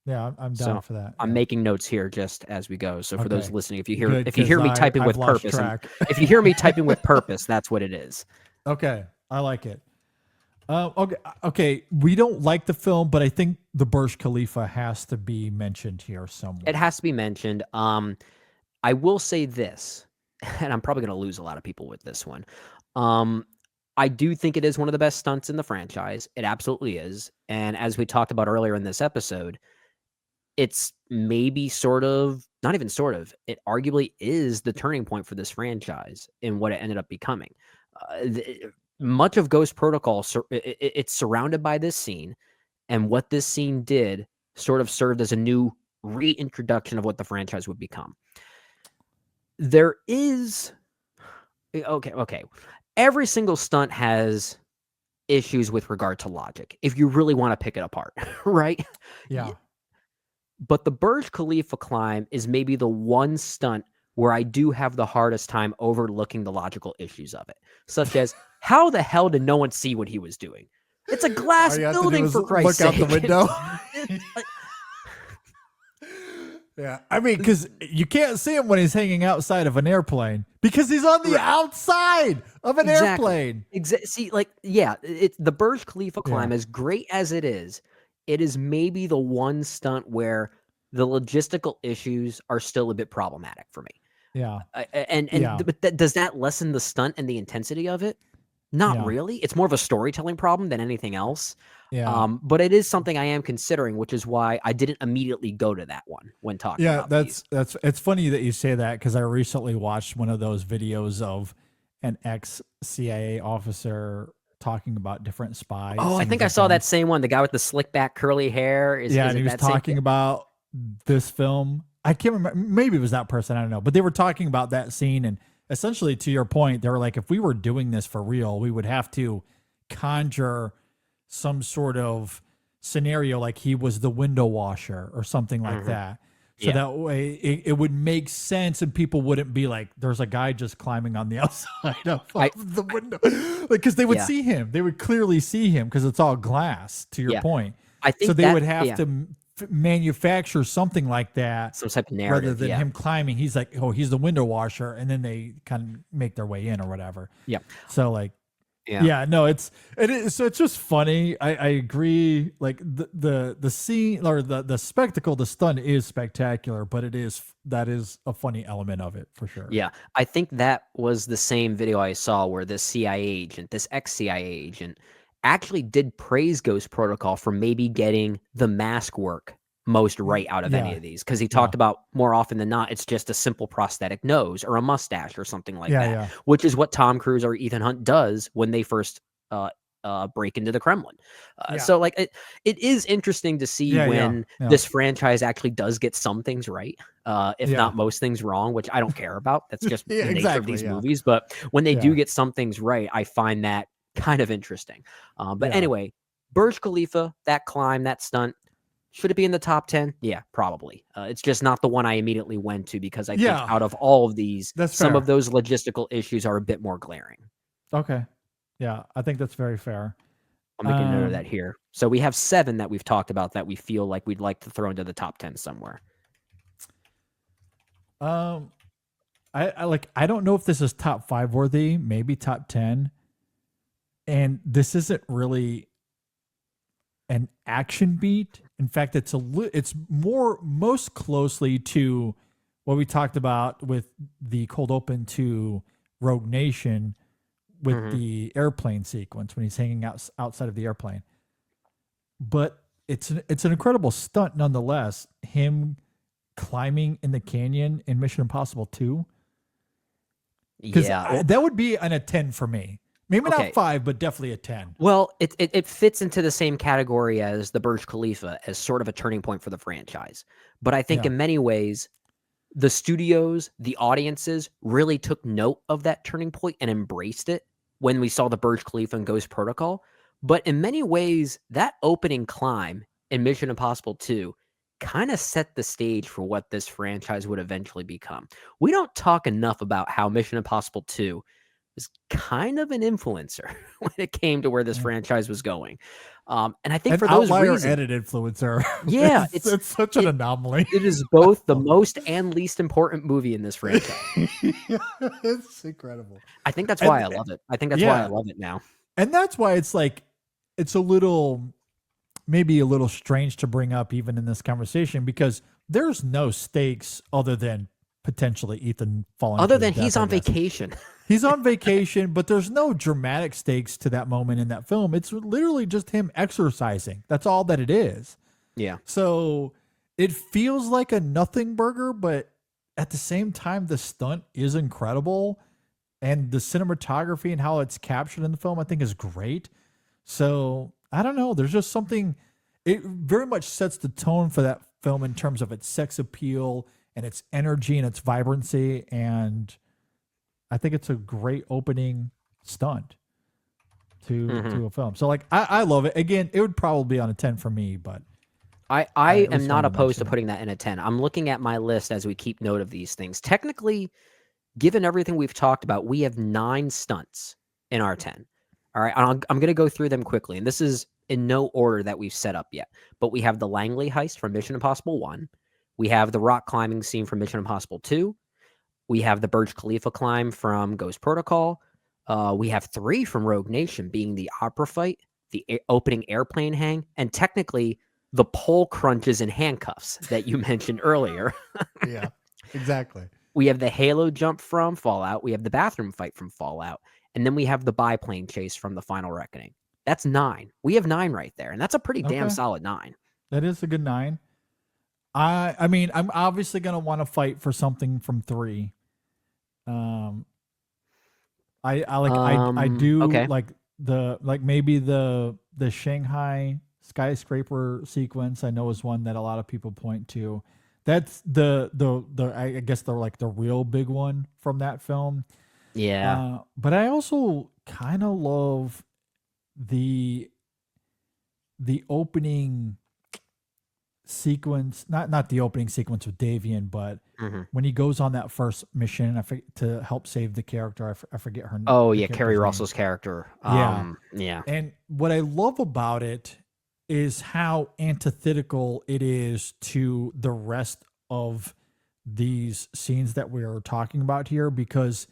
Yeah, I'm down for that. I'm making notes here just as we go. So for those listening, if you hear me typing with purpose, if you hear me typing with purpose, that's what it is. Okay, I like it. Okay. We don't like the film, but I think the Burj Khalifa has to be mentioned here somewhere. It has to be mentioned. I will say this, and I'm probably going to lose a lot of people with this one. I do think it is one of the best stunts in the franchise. It absolutely is. And as we talked about earlier in this episode, it's maybe not even sort of, it arguably is the turning point for this franchise in what it ended up becoming. Much of Ghost Protocol, it's surrounded by this scene, and what this scene did sort of served as a new reintroduction of what the franchise would become. There is... Okay. Every single stunt has issues with regard to logic, if you really want to pick it apart, right? Yeah. But the Burj Khalifa climb is maybe the one stunt where I do have the hardest time overlooking the logical issues of it, such as how the hell did no one see what he was doing? It's a glass building, for Christ's sake. Look out the window. Yeah, I mean, because you can't see him when he's hanging outside of an airplane because he's on the outside of an airplane. See, like, yeah, the Burj Khalifa climb, as great as it is maybe the one stunt where the logistical issues are still a bit problematic for me. Yeah, But does that lessen the stunt and the intensity of it? Not Yeah. really. It's more of a storytelling problem than anything else. yeah, But it is something I am considering, which is why I didn't immediately go to that one when talking yeah. about these. That's. It's funny that you say that because I recently watched one of those videos of an ex CIA officer talking about different spies. Oh, I and think I different saw that films. same one. The guy with the slick back curly hair. Yeah, Is and it he was that same talking thing? about this film. I can't remember. Maybe it was that person. I don't know. But they were talking about that scene, and essentially, to your point, they were like, if we were doing this for real, we would have to conjure some sort of scenario like he was the window washer or something like that. So Yeah. that way it would make sense and people wouldn't be like, there's a guy just climbing on the outside of the window. Because they would Yeah. see him. They would clearly see him because it's all glass, to your Yeah. point. I think So they that- would have yeah. to manufacture something like that Some type of narrative. rather than yeah. him climbing. He's like, oh, he's the window washer. And then they kind of make their way in or whatever. Yeah. So like, Yeah. yeah, no, it is. So it's just funny. I agree. Like the scene or the spectacle, the stunt is spectacular, but that is a funny element of it for sure. Yeah, I think that was the same video I saw where this CIA agent, this ex-CIA agent, actually did praise Ghost Protocol for maybe getting the mask work most right out of any of these, because he talked about more often than not, it's just a simple prosthetic nose or a mustache or something like that, Yeah. which is what Tom Cruise or Ethan Hunt does when they first break into the Kremlin. So like it is interesting to see when this franchise actually does get some things right, if not most things wrong, which I don't care about. That's just the nature of these movies. But when they do get some things right, I find that kind of interesting. But anyway, Burj Khalifa, that climb, that stunt, should it be in the top 10? Yeah, probably. It's just not the one I immediately went to because I think out of all of these, some of those logistical issues are a bit more glaring. Okay. Yeah, I think that's very fair. I'll make a note of that here. So we have 7 that we've talked about that we feel like we'd like to throw into the top 10 somewhere. I don't know if this is top 5 worthy, maybe top 10. And this isn't really an action beat. In fact, it's most closely to what we talked about with the cold open to Rogue Nation with the airplane sequence when he's hanging outside of the airplane. But it's an incredible stunt nonetheless. Him climbing in the canyon in Mission Impossible 2. Because that would be a 10 for me. Maybe not 5, but definitely a 10. Well, it fits into the same category as the Burj Khalifa as sort of a turning point for the franchise. But I think in many ways, the studios, the audiences really took note of that turning point and embraced it when we saw the Burj Khalifa and Ghost Protocol. But in many ways, that opening climb in Mission Impossible 2 kind of set the stage for what this franchise would eventually become. We don't talk enough about how Mission Impossible 2 was kind of an influencer when it came to where this franchise was going. And I think for those reasons, edited influencer. Yeah, it's such an anomaly. It is both the most and least important movie in this franchise. It's incredible. I think that's why I love it. I think that's why I love it now. And that's why it's like, it's maybe a little strange to bring up even in this conversation because there's no stakes other than potentially Ethan falling. Other than he's on vacation. He's on vacation, but there's no dramatic stakes to that moment in that film. It's literally just him exercising. That's all that it is. Yeah. So it feels like a nothing burger, but at the same time, the stunt is incredible. And the cinematography and how it's captured in the film, I think is great. So I don't know. There's just something, it very much sets the tone for that film in terms of its sex appeal and its energy and its vibrancy. And I think it's a great opening stunt to a film. So like, I love it. Again, it would probably be on a 10 for me, but I am not opposed to putting that in a 10. I'm looking at my list as we keep note of these things. Technically, given everything we've talked about, we have 9 stunts in our 10. All right. I'm going to go through them quickly. And this is in no order that we've set up yet. But we have the Langley heist from Mission Impossible 1. We have the rock climbing scene from Mission Impossible 2. We have the Burj Khalifa climb from Ghost Protocol. We have 3 from Rogue Nation, being the opera fight, the opening airplane hang, and technically the pole crunches and handcuffs that you mentioned earlier. Yeah, exactly. We have the Halo jump from Fallout. We have the bathroom fight from Fallout. And then we have the biplane chase from The Final Reckoning. That's 9. We have 9 right there. And that's a pretty damn solid 9. That is a good 9. I mean, I'm obviously going to want to fight for something from 3. I do okay. like maybe the Shanghai skyscraper sequence. I know is one that a lot of people point to. That's the I guess the like the real big one from that film. Yeah. But I also kind of love the opening sequence, not the opening sequence with Davian, but when he goes on that first mission to help save the character. I forget her name. Oh, yeah, Kerry Russell's character. Yeah. And what I love about it is how antithetical it is to the rest of these scenes that we are talking about here, because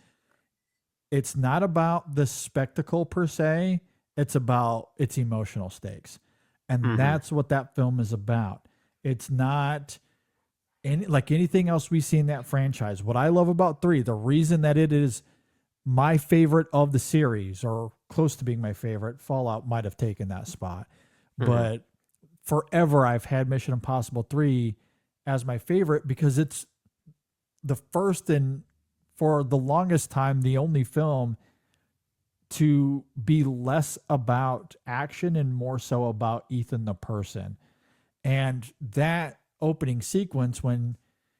it's not about the spectacle per se, it's about its emotional stakes. And that's what that film is about. It's not like anything else we see in that franchise. What I love about 3, the reason that it is my favorite of the series, or close to being my favorite, Fallout might have taken that spot. But forever I've had Mission Impossible 3 as my favorite, because it's the first and for the longest time the only film to be less about action and more so about Ethan the person. And that opening sequence when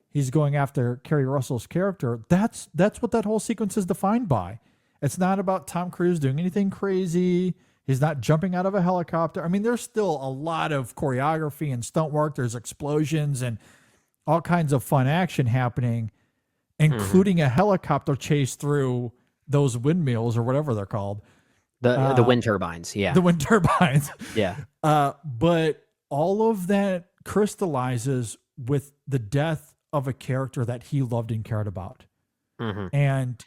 he's going after Kerry Russell's character, that's what that whole sequence is defined by. It's not about Tom Cruise doing anything crazy. He's not jumping out of a helicopter. I mean, there's still a lot of choreography and stunt work. There's explosions and all kinds of fun action happening, including a helicopter chase through those windmills or whatever they're called. The wind turbines. Yeah. The wind turbines. Yeah. But all of that crystallizes with the death of a character that he loved and cared about. And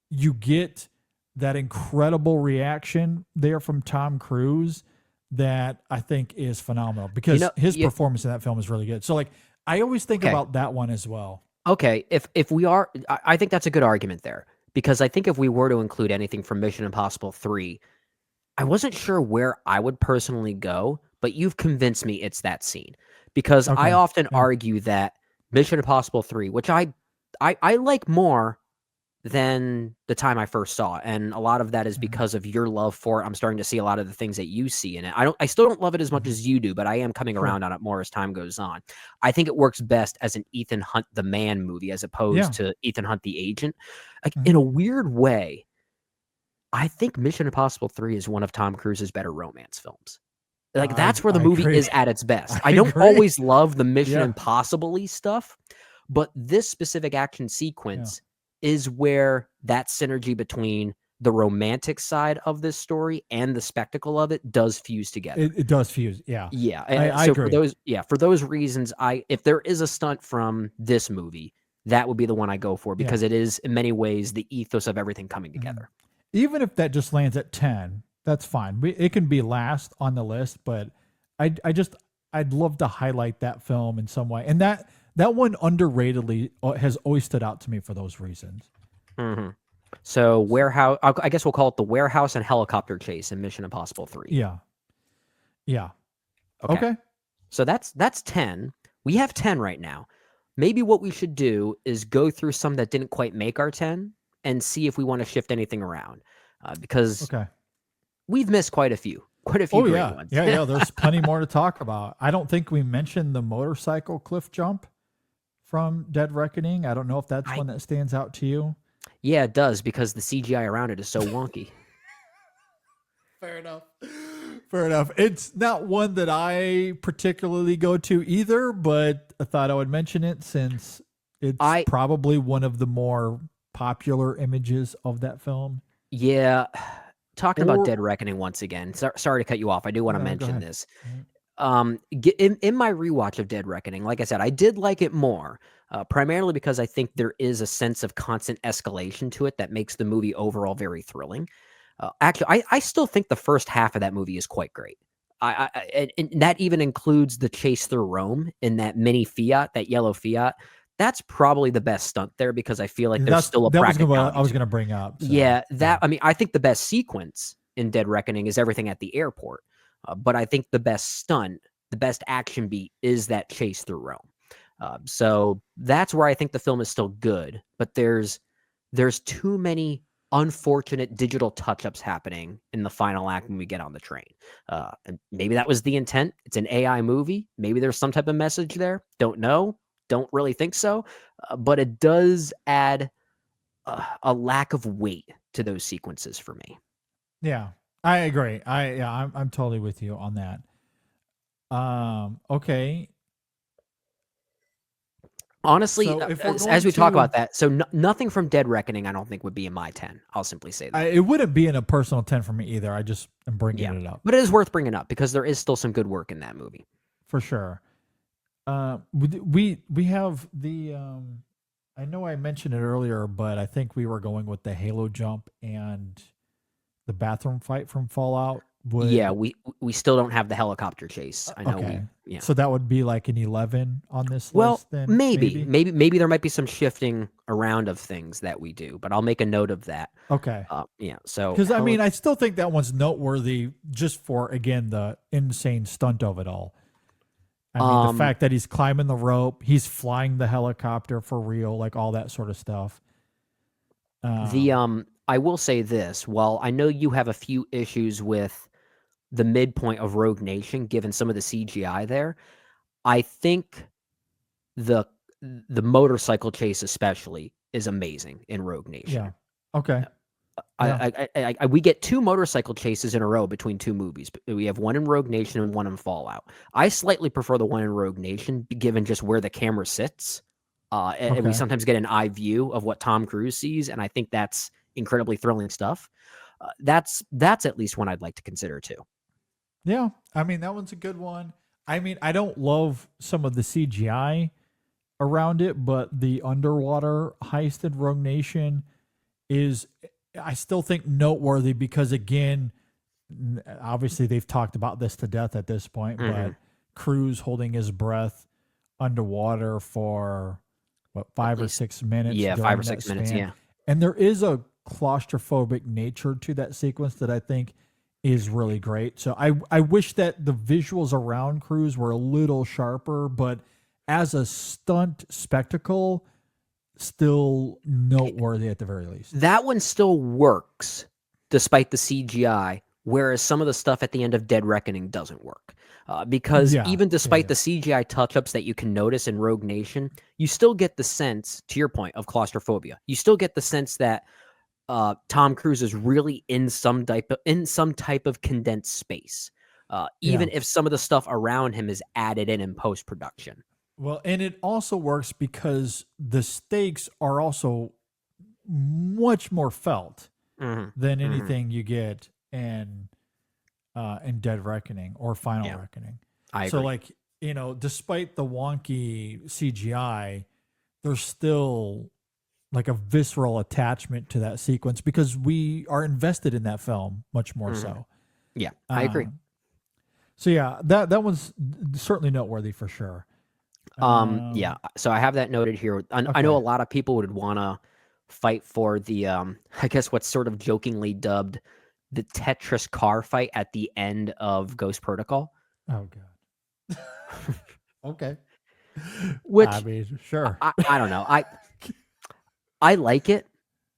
you get that incredible reaction there from Tom Cruise that I think is phenomenal, because his performance in that film is really good. So like, I always think about that one as well. Okay. If we are, I think that's a good argument there, because I think if we were to include anything from Mission Impossible 3, I wasn't sure where I would personally go, but you've convinced me it's that scene, because I often argue that Mission Impossible 3, which I like more than the time I first saw it, and a lot of that is because of your love for it. I'm starting to see a lot of the things that you see in it. I still don't love it as much as you do, but I am coming around on it more as time goes on. I think it works best as an Ethan Hunt the man movie as opposed to Ethan Hunt the agent. Like, in a weird way, I think Mission Impossible 3 is one of Tom Cruise's better romance films. Like, that's where the movie is at its best. I don't always love the Mission Impossible-y stuff, but this specific action sequence is where that synergy between the romantic side of this story and the spectacle of it does fuse together. It does fuse. Yeah. Yeah. I so agree. for those reasons, if there is a stunt from this movie, that would be the one I go for, because it is in many ways the ethos of everything coming together. Even if that just lands at 10, that's fine. It can be last on the list, but I'd love to highlight that film in some way. And that one underratedly has always stood out to me for those reasons. So warehouse, I guess we'll call it the warehouse and helicopter chase in Mission Impossible 3. Yeah. Okay. So that's 10. We have 10 right now. Maybe what we should do is go through some that didn't quite make our 10 and see if we want to shift anything around, because we've missed quite a few great ones. Yeah. There's plenty more to talk about. I don't think we mentioned the motorcycle cliff jump from Dead Reckoning. I don't know if that's one that stands out to you. Yeah, it does, because the CGI around it is so wonky. Fair enough. It's not one that I particularly go to either, but I thought I would mention it since it's probably one of the more popular images of that film. Yeah. Talking about Dead Reckoning once again. Sorry to cut you off. I do want to mention this. In my rewatch of Dead Reckoning, like I said, I did like it more, primarily because I think there is a sense of constant escalation to it that makes the movie overall very thrilling. Actually, I still think the first half of that movie is quite great. And that even includes the chase through Rome in that mini Fiat, that yellow Fiat. That's probably the best stunt there because I feel like there's still a that was practicality. I was going to bring up. So, Yeah, I mean, I think the best sequence in Dead Reckoning is everything at the airport. But I think the best stunt, the best action beat is that chase through Rome. So that's where I think the film is still good, but there's too many unfortunate digital touch-ups happening in the final act when we get on the train. And maybe that was the intent. It's an AI movie. Maybe there's some type of message there. Don't know. Don't really think so. But it does add a lack of weight to those sequences for me. Yeah, I agree. I'm totally with you on that. Okay. Honestly, So if we're as we going talk to- about that, so nothing from Dead Reckoning, I don't think would be in my 10. I'll simply say that. It wouldn't be in a personal 10 for me either. I just am bringing it up But it is worth bringing up because there is still some good work in that movie. for sure. We have the I know I mentioned it earlier, but I think we were going with the Halo jump and the bathroom fight from Fallout. Yeah, we still don't have the helicopter chase. I know Okay. yeah. So that would be like an 11 on this Well, list then? maybe there might be some shifting around of things that we do, but I'll make a note of that. Okay. Yeah. So Because I mean, I still think that one's noteworthy just for, again, the insane stunt of it all. I mean, the fact that he's climbing the rope, he's flying the helicopter for real, like all that sort of stuff. I will say this: while I know you have a few issues with the midpoint of Rogue Nation, given some of the CGI there, I think the motorcycle chase especially is amazing in Rogue Nation. Yeah. Okay. We get two motorcycle chases in a row between two movies. We have one in Rogue Nation and one in Fallout. I slightly prefer the one in Rogue Nation, given just where the camera sits. And we sometimes get an eye view of what Tom Cruise sees, and I think that's incredibly thrilling stuff. That's at least one I'd like to consider too. Yeah. I mean, that one's a good one. I mean, I don't love some of the CGI around it, but the underwater heist in Rogue Nation is, I still think, noteworthy because, again, obviously they've talked about this to death at this point, but Cruise holding his breath underwater for what, 5 or 6 minutes? Yeah, 5 or 6 minutes. Yeah. And there is a claustrophobic nature to that sequence that I think is really great. So I wish that the visuals around Cruise were a little sharper, but as a stunt spectacle, still noteworthy at the very least. That one still works despite the CGI, whereas some of the stuff at the end of Dead Reckoning doesn't work. Because even despite the CGI touch-ups that you can notice in Rogue Nation, you still get the sense, to your point, of claustrophobia. You still get the sense that Tom Cruise is really in some type of condensed space, even if some of the stuff around him is added in post-production. Well, and it also works because the stakes are also much more felt than anything you get in Dead Reckoning or Final Reckoning. I agree. So, like, you know, despite the wonky CGI, there's still like a visceral attachment to that sequence because we are invested in that film much more so. Yeah, I agree. So yeah, that one's certainly noteworthy for sure. Yeah. So I have that noted here. I know a lot of people would want to fight for the, I guess what's sort of jokingly dubbed the Tetris car fight at the end of Ghost Protocol. Oh God. Okay. Which, I mean, sure. I don't know. I like it,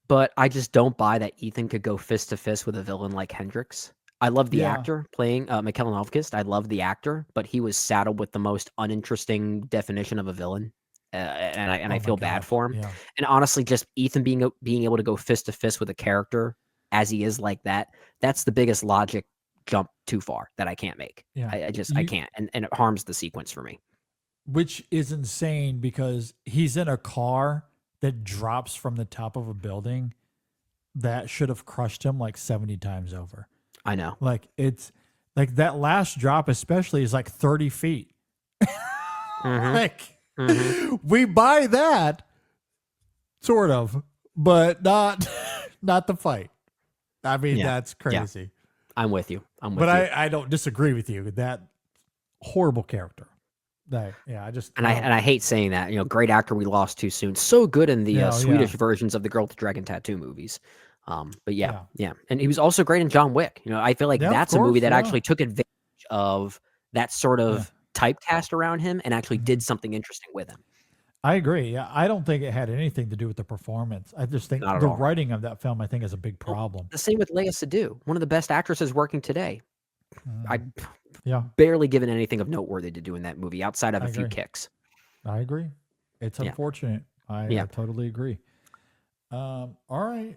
but I just don't buy that Ethan could go fist to fist with a villain like Hendrix. I love the actor playing Mikhail Novkist. I love the actor, but he was saddled with the most uninteresting definition of a villain, and I feel bad for him. Yeah. And honestly, just Ethan being able to go fist to fist with a character as he is like that, that's the biggest logic jump too far that I can't make. Yeah. I can't, and it harms the sequence for me. Which is insane because he's in a car that drops from the top of a building that should have crushed him like 70 times over. I know. Like Like that last drop, especially, is like 30 feet. Like we buy that sort of, but not the fight. I mean, Yeah. that's crazy. I'm with you. But I don't disagree with you. That horrible character. I hate saying that. You know, great actor we lost too soon. So good in the Swedish versions of the Girl with the Dragon Tattoo movies. But yeah, and he was also great in John Wick. You know, I feel like that's a movie that actually took advantage of that sort of typecast around him and actually did something interesting with him. I agree. Yeah, I don't think it had anything to do with the performance. I just think the writing of that film, I think, is a big problem. The same with Léa Seydoux, one of the best actresses working today. I barely given anything of noteworthy to do in that movie outside of a few kicks. I agree. It's unfortunate. I totally agree. All right.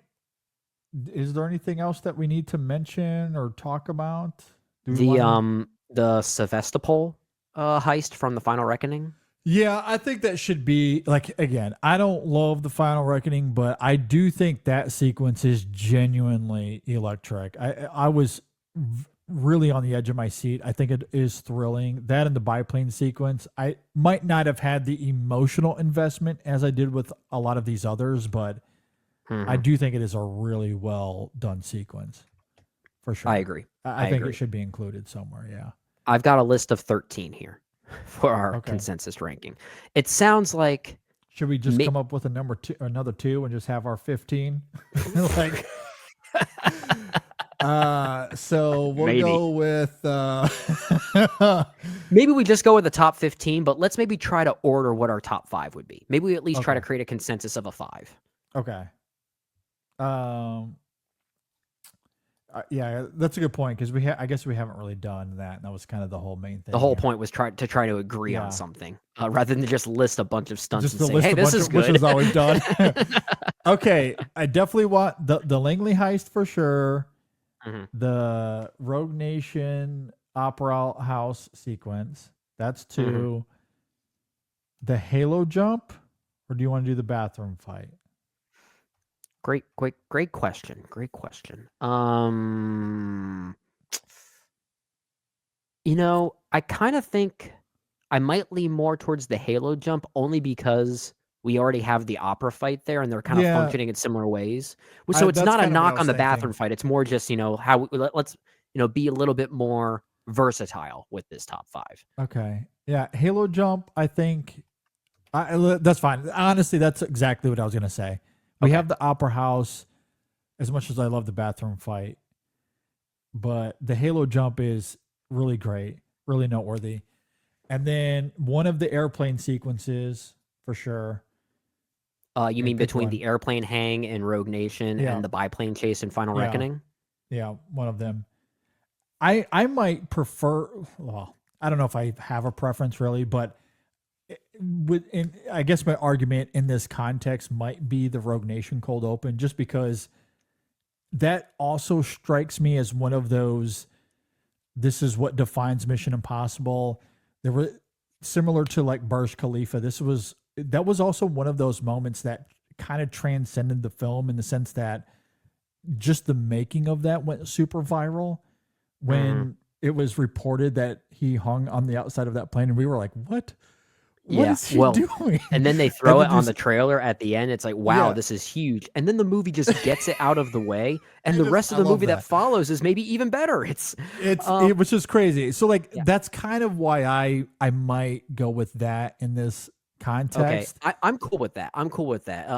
Is there anything else that we need to mention or talk about? The Sevastopol heist from The Final Reckoning. Yeah, I think that should be, like, again, I don't love The Final Reckoning, but I do think that sequence is genuinely electric. I was really on the edge of my seat. I think it is thrilling. That and the biplane sequence, I might not have had the emotional investment as I did with a lot of these others, but I do think it is a really well done sequence. For sure. I agree. I think it should be included somewhere, yeah. I've got a list of 13 here for our consensus ranking. It sounds like... Should we just come up with another two and just have our 15? Like... So we'll go with maybe we just go with the top 15, but let's maybe try to order what our top 5 would be. Maybe we at least try to create a consensus of a 5. Okay. Yeah, that's a good point because I guess we haven't really done that, and that was kind of the whole main thing. The whole point was try to agree on something rather than just list a bunch of stunts and say, "Hey, this is good." Which is all we've done. Okay, I definitely want the Langley heist for sure. The Rogue Nation Opera House sequence. That's 2. The Halo jump, or do you want to do the bathroom fight? Great question. Great question. You know, I kind of think I might lean more towards the Halo jump only because we already have the opera fight there and they're kind of functioning in similar ways. So it's not a knock on the bathroom fight. It's more just, you know, how let's, you know, be a little bit more versatile with this top 5. Okay. Yeah. Halo jump, I think that's fine. Honestly, that's exactly what I was going to say. We have the opera house as much as I love the bathroom fight, but the Halo jump is really great, really noteworthy. And then one of the airplane sequences for sure. You mean between the airplane hang in Rogue Nation and the biplane chase in Final Reckoning? Yeah, one of them. I might prefer, well, I don't know if I have a preference really, but I guess my argument in this context might be the Rogue Nation cold open, just because that also strikes me as one of those, this is what defines Mission Impossible. There were similar to like Burj Khalifa. That was also one of those moments that kind of transcended the film in the sense that just the making of that went super viral when it was reported that he hung on the outside of that plane, and we were like, what? What is he doing? And then they throw it on the trailer at the end. It's like, wow, this is huge. And then the movie just gets it out of the way. And the rest of the movie that follows is maybe even better. It was just crazy. So like, that's kind of why I might go with that in this context. Okay, I'm cool with that.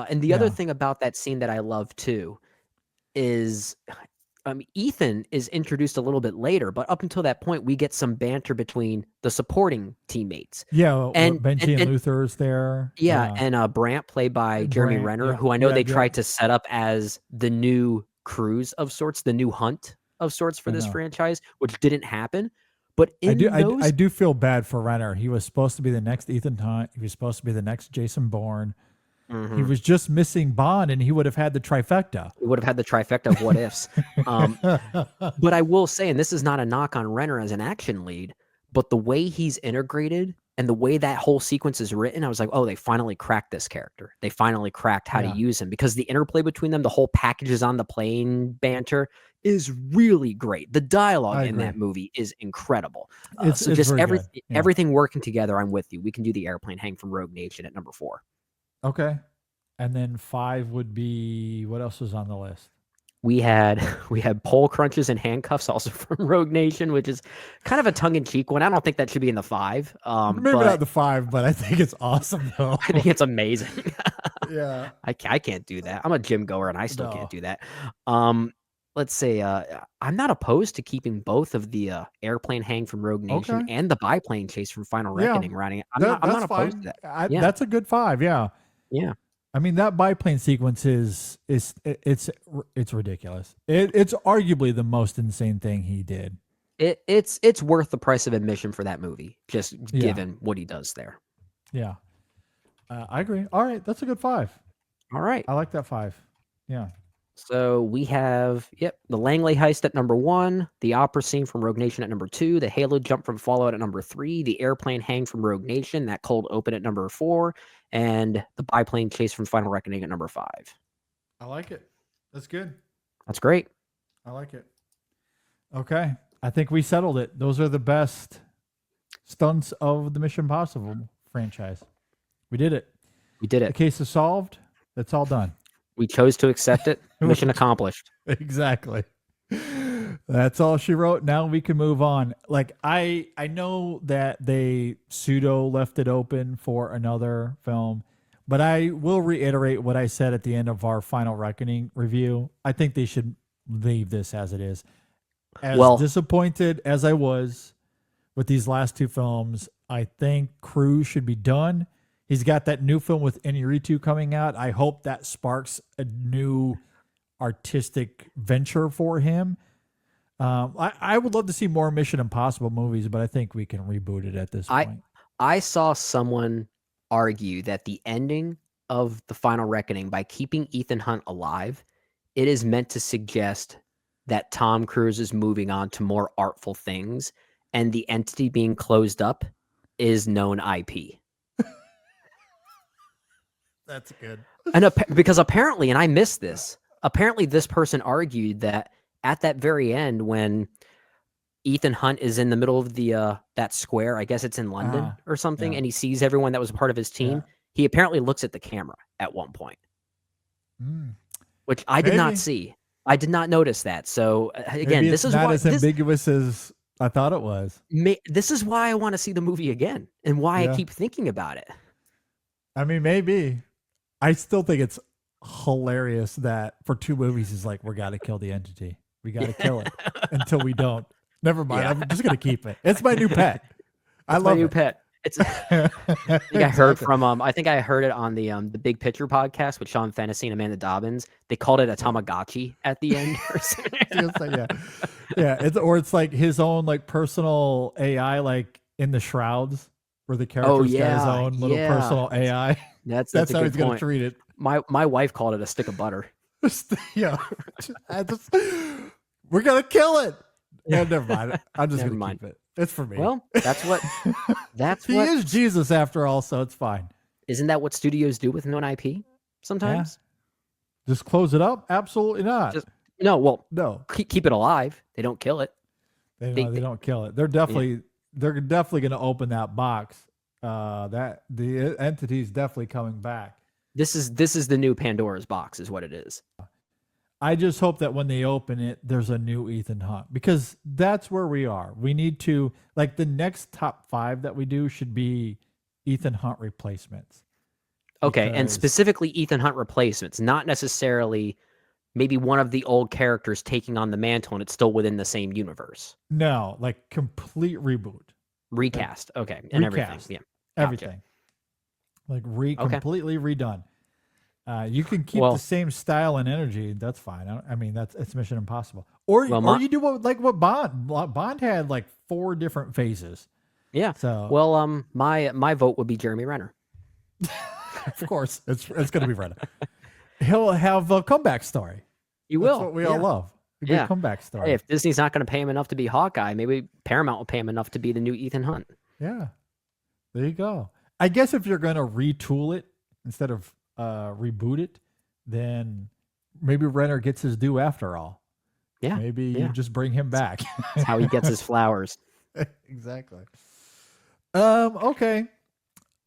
And the other thing about that scene that I love too is Ethan is introduced a little bit later, but up until that point, we get some banter between the supporting teammates. Yeah, and Benji and Luther is there. Yeah, and Brandt, played by Jeremy Renner, who I know they tried to set up as the new Cruise of sorts, the new Hunt of sorts for this franchise, which didn't happen. But I do feel bad for Renner. He was supposed to be the next Ethan Hunt. He was supposed to be the next Jason Bourne. He was just missing Bond, and he would have had the trifecta. He would have had the trifecta of what ifs. But I will say, and this is not a knock on Renner as an action lead, but the way he's integrated And the way that whole sequence is written, I was like, oh, they finally cracked this character. They finally cracked how to use him, because the interplay between them, the whole packages on the plane banter is really great. The dialogue in that movie is incredible. So just everything working together, I'm with you. We can do the airplane hang from Rogue Nation at number 4. Okay. And then 5 would be, what else was on the list? We had pole crunches and handcuffs also from Rogue Nation, which is kind of a tongue-in-cheek one. I don't think that should be in the 5. Maybe not the 5, but I think it's awesome though. I think it's amazing. Yeah. I can't do that. I'm a gym goer and I still can't do that. Let's say I'm not opposed to keeping both of the airplane hang from Rogue Nation and the biplane chase from Final Reckoning running. I'm not opposed to that. That's a good 5. Yeah. Yeah. I mean, that biplane sequence is ridiculous. It's arguably the most insane thing he did. It's worth the price of admission for that movie, just given what he does there. Yeah. I agree. All right. That's a good 5. All right. I like that 5. Yeah. So we have, the Langley heist at number 1, the opera scene from Rogue Nation at number 2, the Halo jump from Fallout at number 3, the airplane hang from Rogue Nation, that cold open at number 4, and the biplane chase from Final Reckoning at number 5. I like it. That's good. That's great. I like it. Okay. I think we settled it. Those are the best stunts of the Mission Impossible franchise. We did it. We did it. The case is solved. It's all done. We chose to accept it. Mission accomplished. Exactly. That's all she wrote. Now we can move on. Like I know that they pseudo left it open for another film, but I will reiterate what I said at the end of our Final Reckoning review. I think they should leave this as it is. As disappointed as I was with these last 2 films, I think Cruise should be done. He's got that new film with Inarritu coming out. I hope that sparks a new artistic venture for him. I would love to see more Mission Impossible movies, but I think we can reboot it at this point. I saw someone argue that the ending of The Final Reckoning, by keeping Ethan Hunt alive, it is meant to suggest that Tom Cruise is moving on to more artful things, and the entity being closed up is known IP. That's good. And because apparently, and I missed this, apparently this person argued that at that very end, when Ethan Hunt is in the middle of the that square, I guess it's in London or something, and he sees everyone that was a part of his team, he apparently looks at the camera at one point, which I did not see. I did not notice that. So again, this is not as ambiguous as I thought it was. This is why I want to see the movie again, and why I keep thinking about it. I mean, maybe. I still think it's hilarious that for 2 movies he's like, we got to kill the entity. We got to kill it until we don't. Never mind. I'm just going to keep it. It's my new pet. I love my new pet. It's. I think I heard from I think I heard it on the Big Picture podcast with Sean Fennessy and Amanda Dobbins. They called it a Tamagotchi at the end. It's like his own like personal AI, like in the Shrouds, where the character's got his own little personal AI. That's how he's going to treat it. My wife called it a stick of butter. We're going to kill it. Yeah, never mind. I'm just going to keep it. It's for me. Well, he is Jesus after all, so it's fine. Isn't that what studios do with known IP sometimes? Yeah. Just close it up? Absolutely not. No. Keep it alive. They don't kill it. They don't kill it. They're definitely going to open that box. That the entity's definitely coming back. This is the new Pandora's box, is what it is. I just hope that when they open it, there's a new Ethan Hunt, because that's where we are. We need to, like, the next top 5 that we do should be Ethan Hunt replacements. Okay, and specifically Ethan Hunt replacements, not necessarily maybe one of the old characters taking on the mantle and it's still within the same universe. No, like complete reboot. Recast. Okay. And everything. Yeah. Everything. Like completely redone. You can keep the same style and energy. That's fine. I mean, it's Mission Impossible. Or you do what Bond had, like 4 different phases. Yeah. So my vote would be Jeremy Renner. Of course, it's going to be Renner. He'll have a comeback story. You will. That's what we all love. A good comeback story. Hey, if Disney's not going to pay him enough to be Hawkeye, maybe Paramount will pay him enough to be the new Ethan Hunt. Yeah. There you go. I guess if you're going to retool it instead of reboot it, then maybe Renner gets his due after all. Yeah. Maybe you just bring him back. That's how he gets his flowers. Exactly. Okay.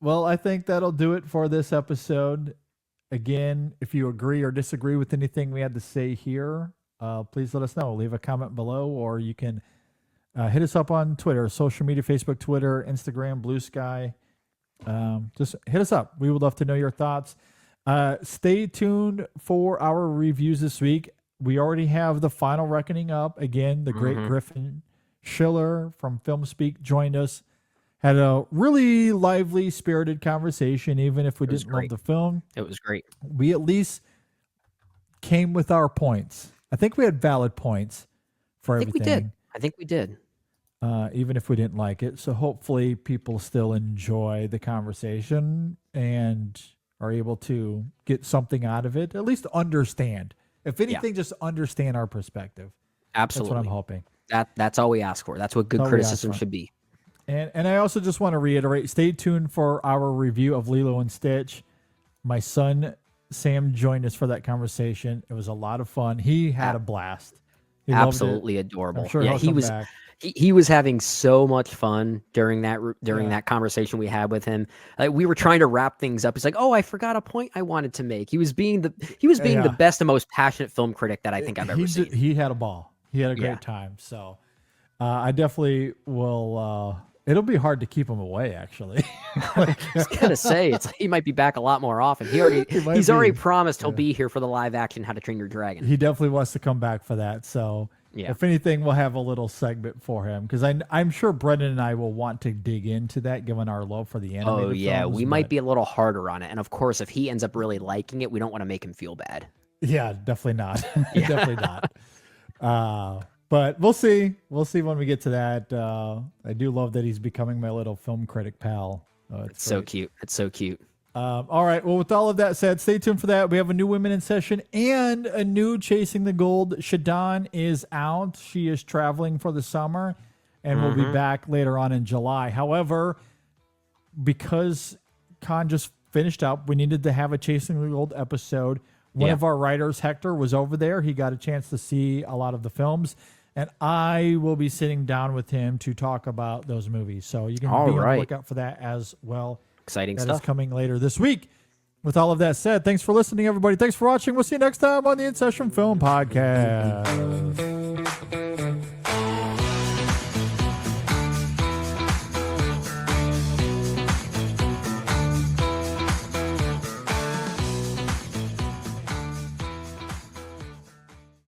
Well, I think that'll do it for this episode. Again, if you agree or disagree with anything we had to say here, please let us know. Leave a comment below, or you can hit us up on Twitter, social media, Facebook, Twitter, Instagram, Blue Sky. Just hit us up. We would love to know your thoughts. Stay tuned for our reviews this week. We already have The Final Reckoning up. Again, the great Griffin Schiller from Film Speak joined us. Had a really lively, spirited conversation, even if we didn't love the film. It was great. We at least came with our points. I think we had valid points for everything. I think we did. Even if we didn't like it. So hopefully people still enjoy the conversation and are able to get something out of it. At least understand. If anything, just understand our perspective. Absolutely. That's what I'm hoping. That's all we ask for. That's what good criticism should be. And I also just want to reiterate, stay tuned for our review of Lilo and Stitch. My son, Sam, joined us for that conversation. It was a lot of fun. He had a blast. He Absolutely adorable. I'm sure yeah, he was having so much fun during that conversation we had with him. Like, we were trying to wrap things up. He's like, "Oh, I forgot a point I wanted to make." He was being the best and most passionate film critic that I think I've ever seen. He had a ball. He had a great time. So I definitely will. It'll be hard to keep him away, actually. I was gonna say, it's like he might be back a lot more often. He's already promised he'll be here for the live action How to Train Your Dragon. He definitely wants to come back for that. So if anything, we'll have a little segment for him, because I'm sure Brendan and I will want to dig into that, given our love for the animated Oh yeah, films, we might be a little harder on it, and of course, if he ends up really liking it, we don't want to make him feel bad. Yeah, definitely not. Definitely not. But we'll see. We'll see when we get to that. I do love that he's becoming my little film critic pal. It's so cute. It's so cute. All right. Well, with all of that said, stay tuned for that. We have a new Women in Session and a new Chasing the Gold. Shadon is out. She is traveling for the summer and will be back later on in July. However, because Con just finished up, we needed to have a Chasing the Gold episode. One of our writers, Hector, was over there. He got a chance to see a lot of the films. And I will be sitting down with him to talk about those movies. So you can be on the lookout for that as well. Exciting stuff. That is coming later this week. With all of that said, thanks for listening, everybody. Thanks for watching. We'll see you next time on the In Session Film Podcast.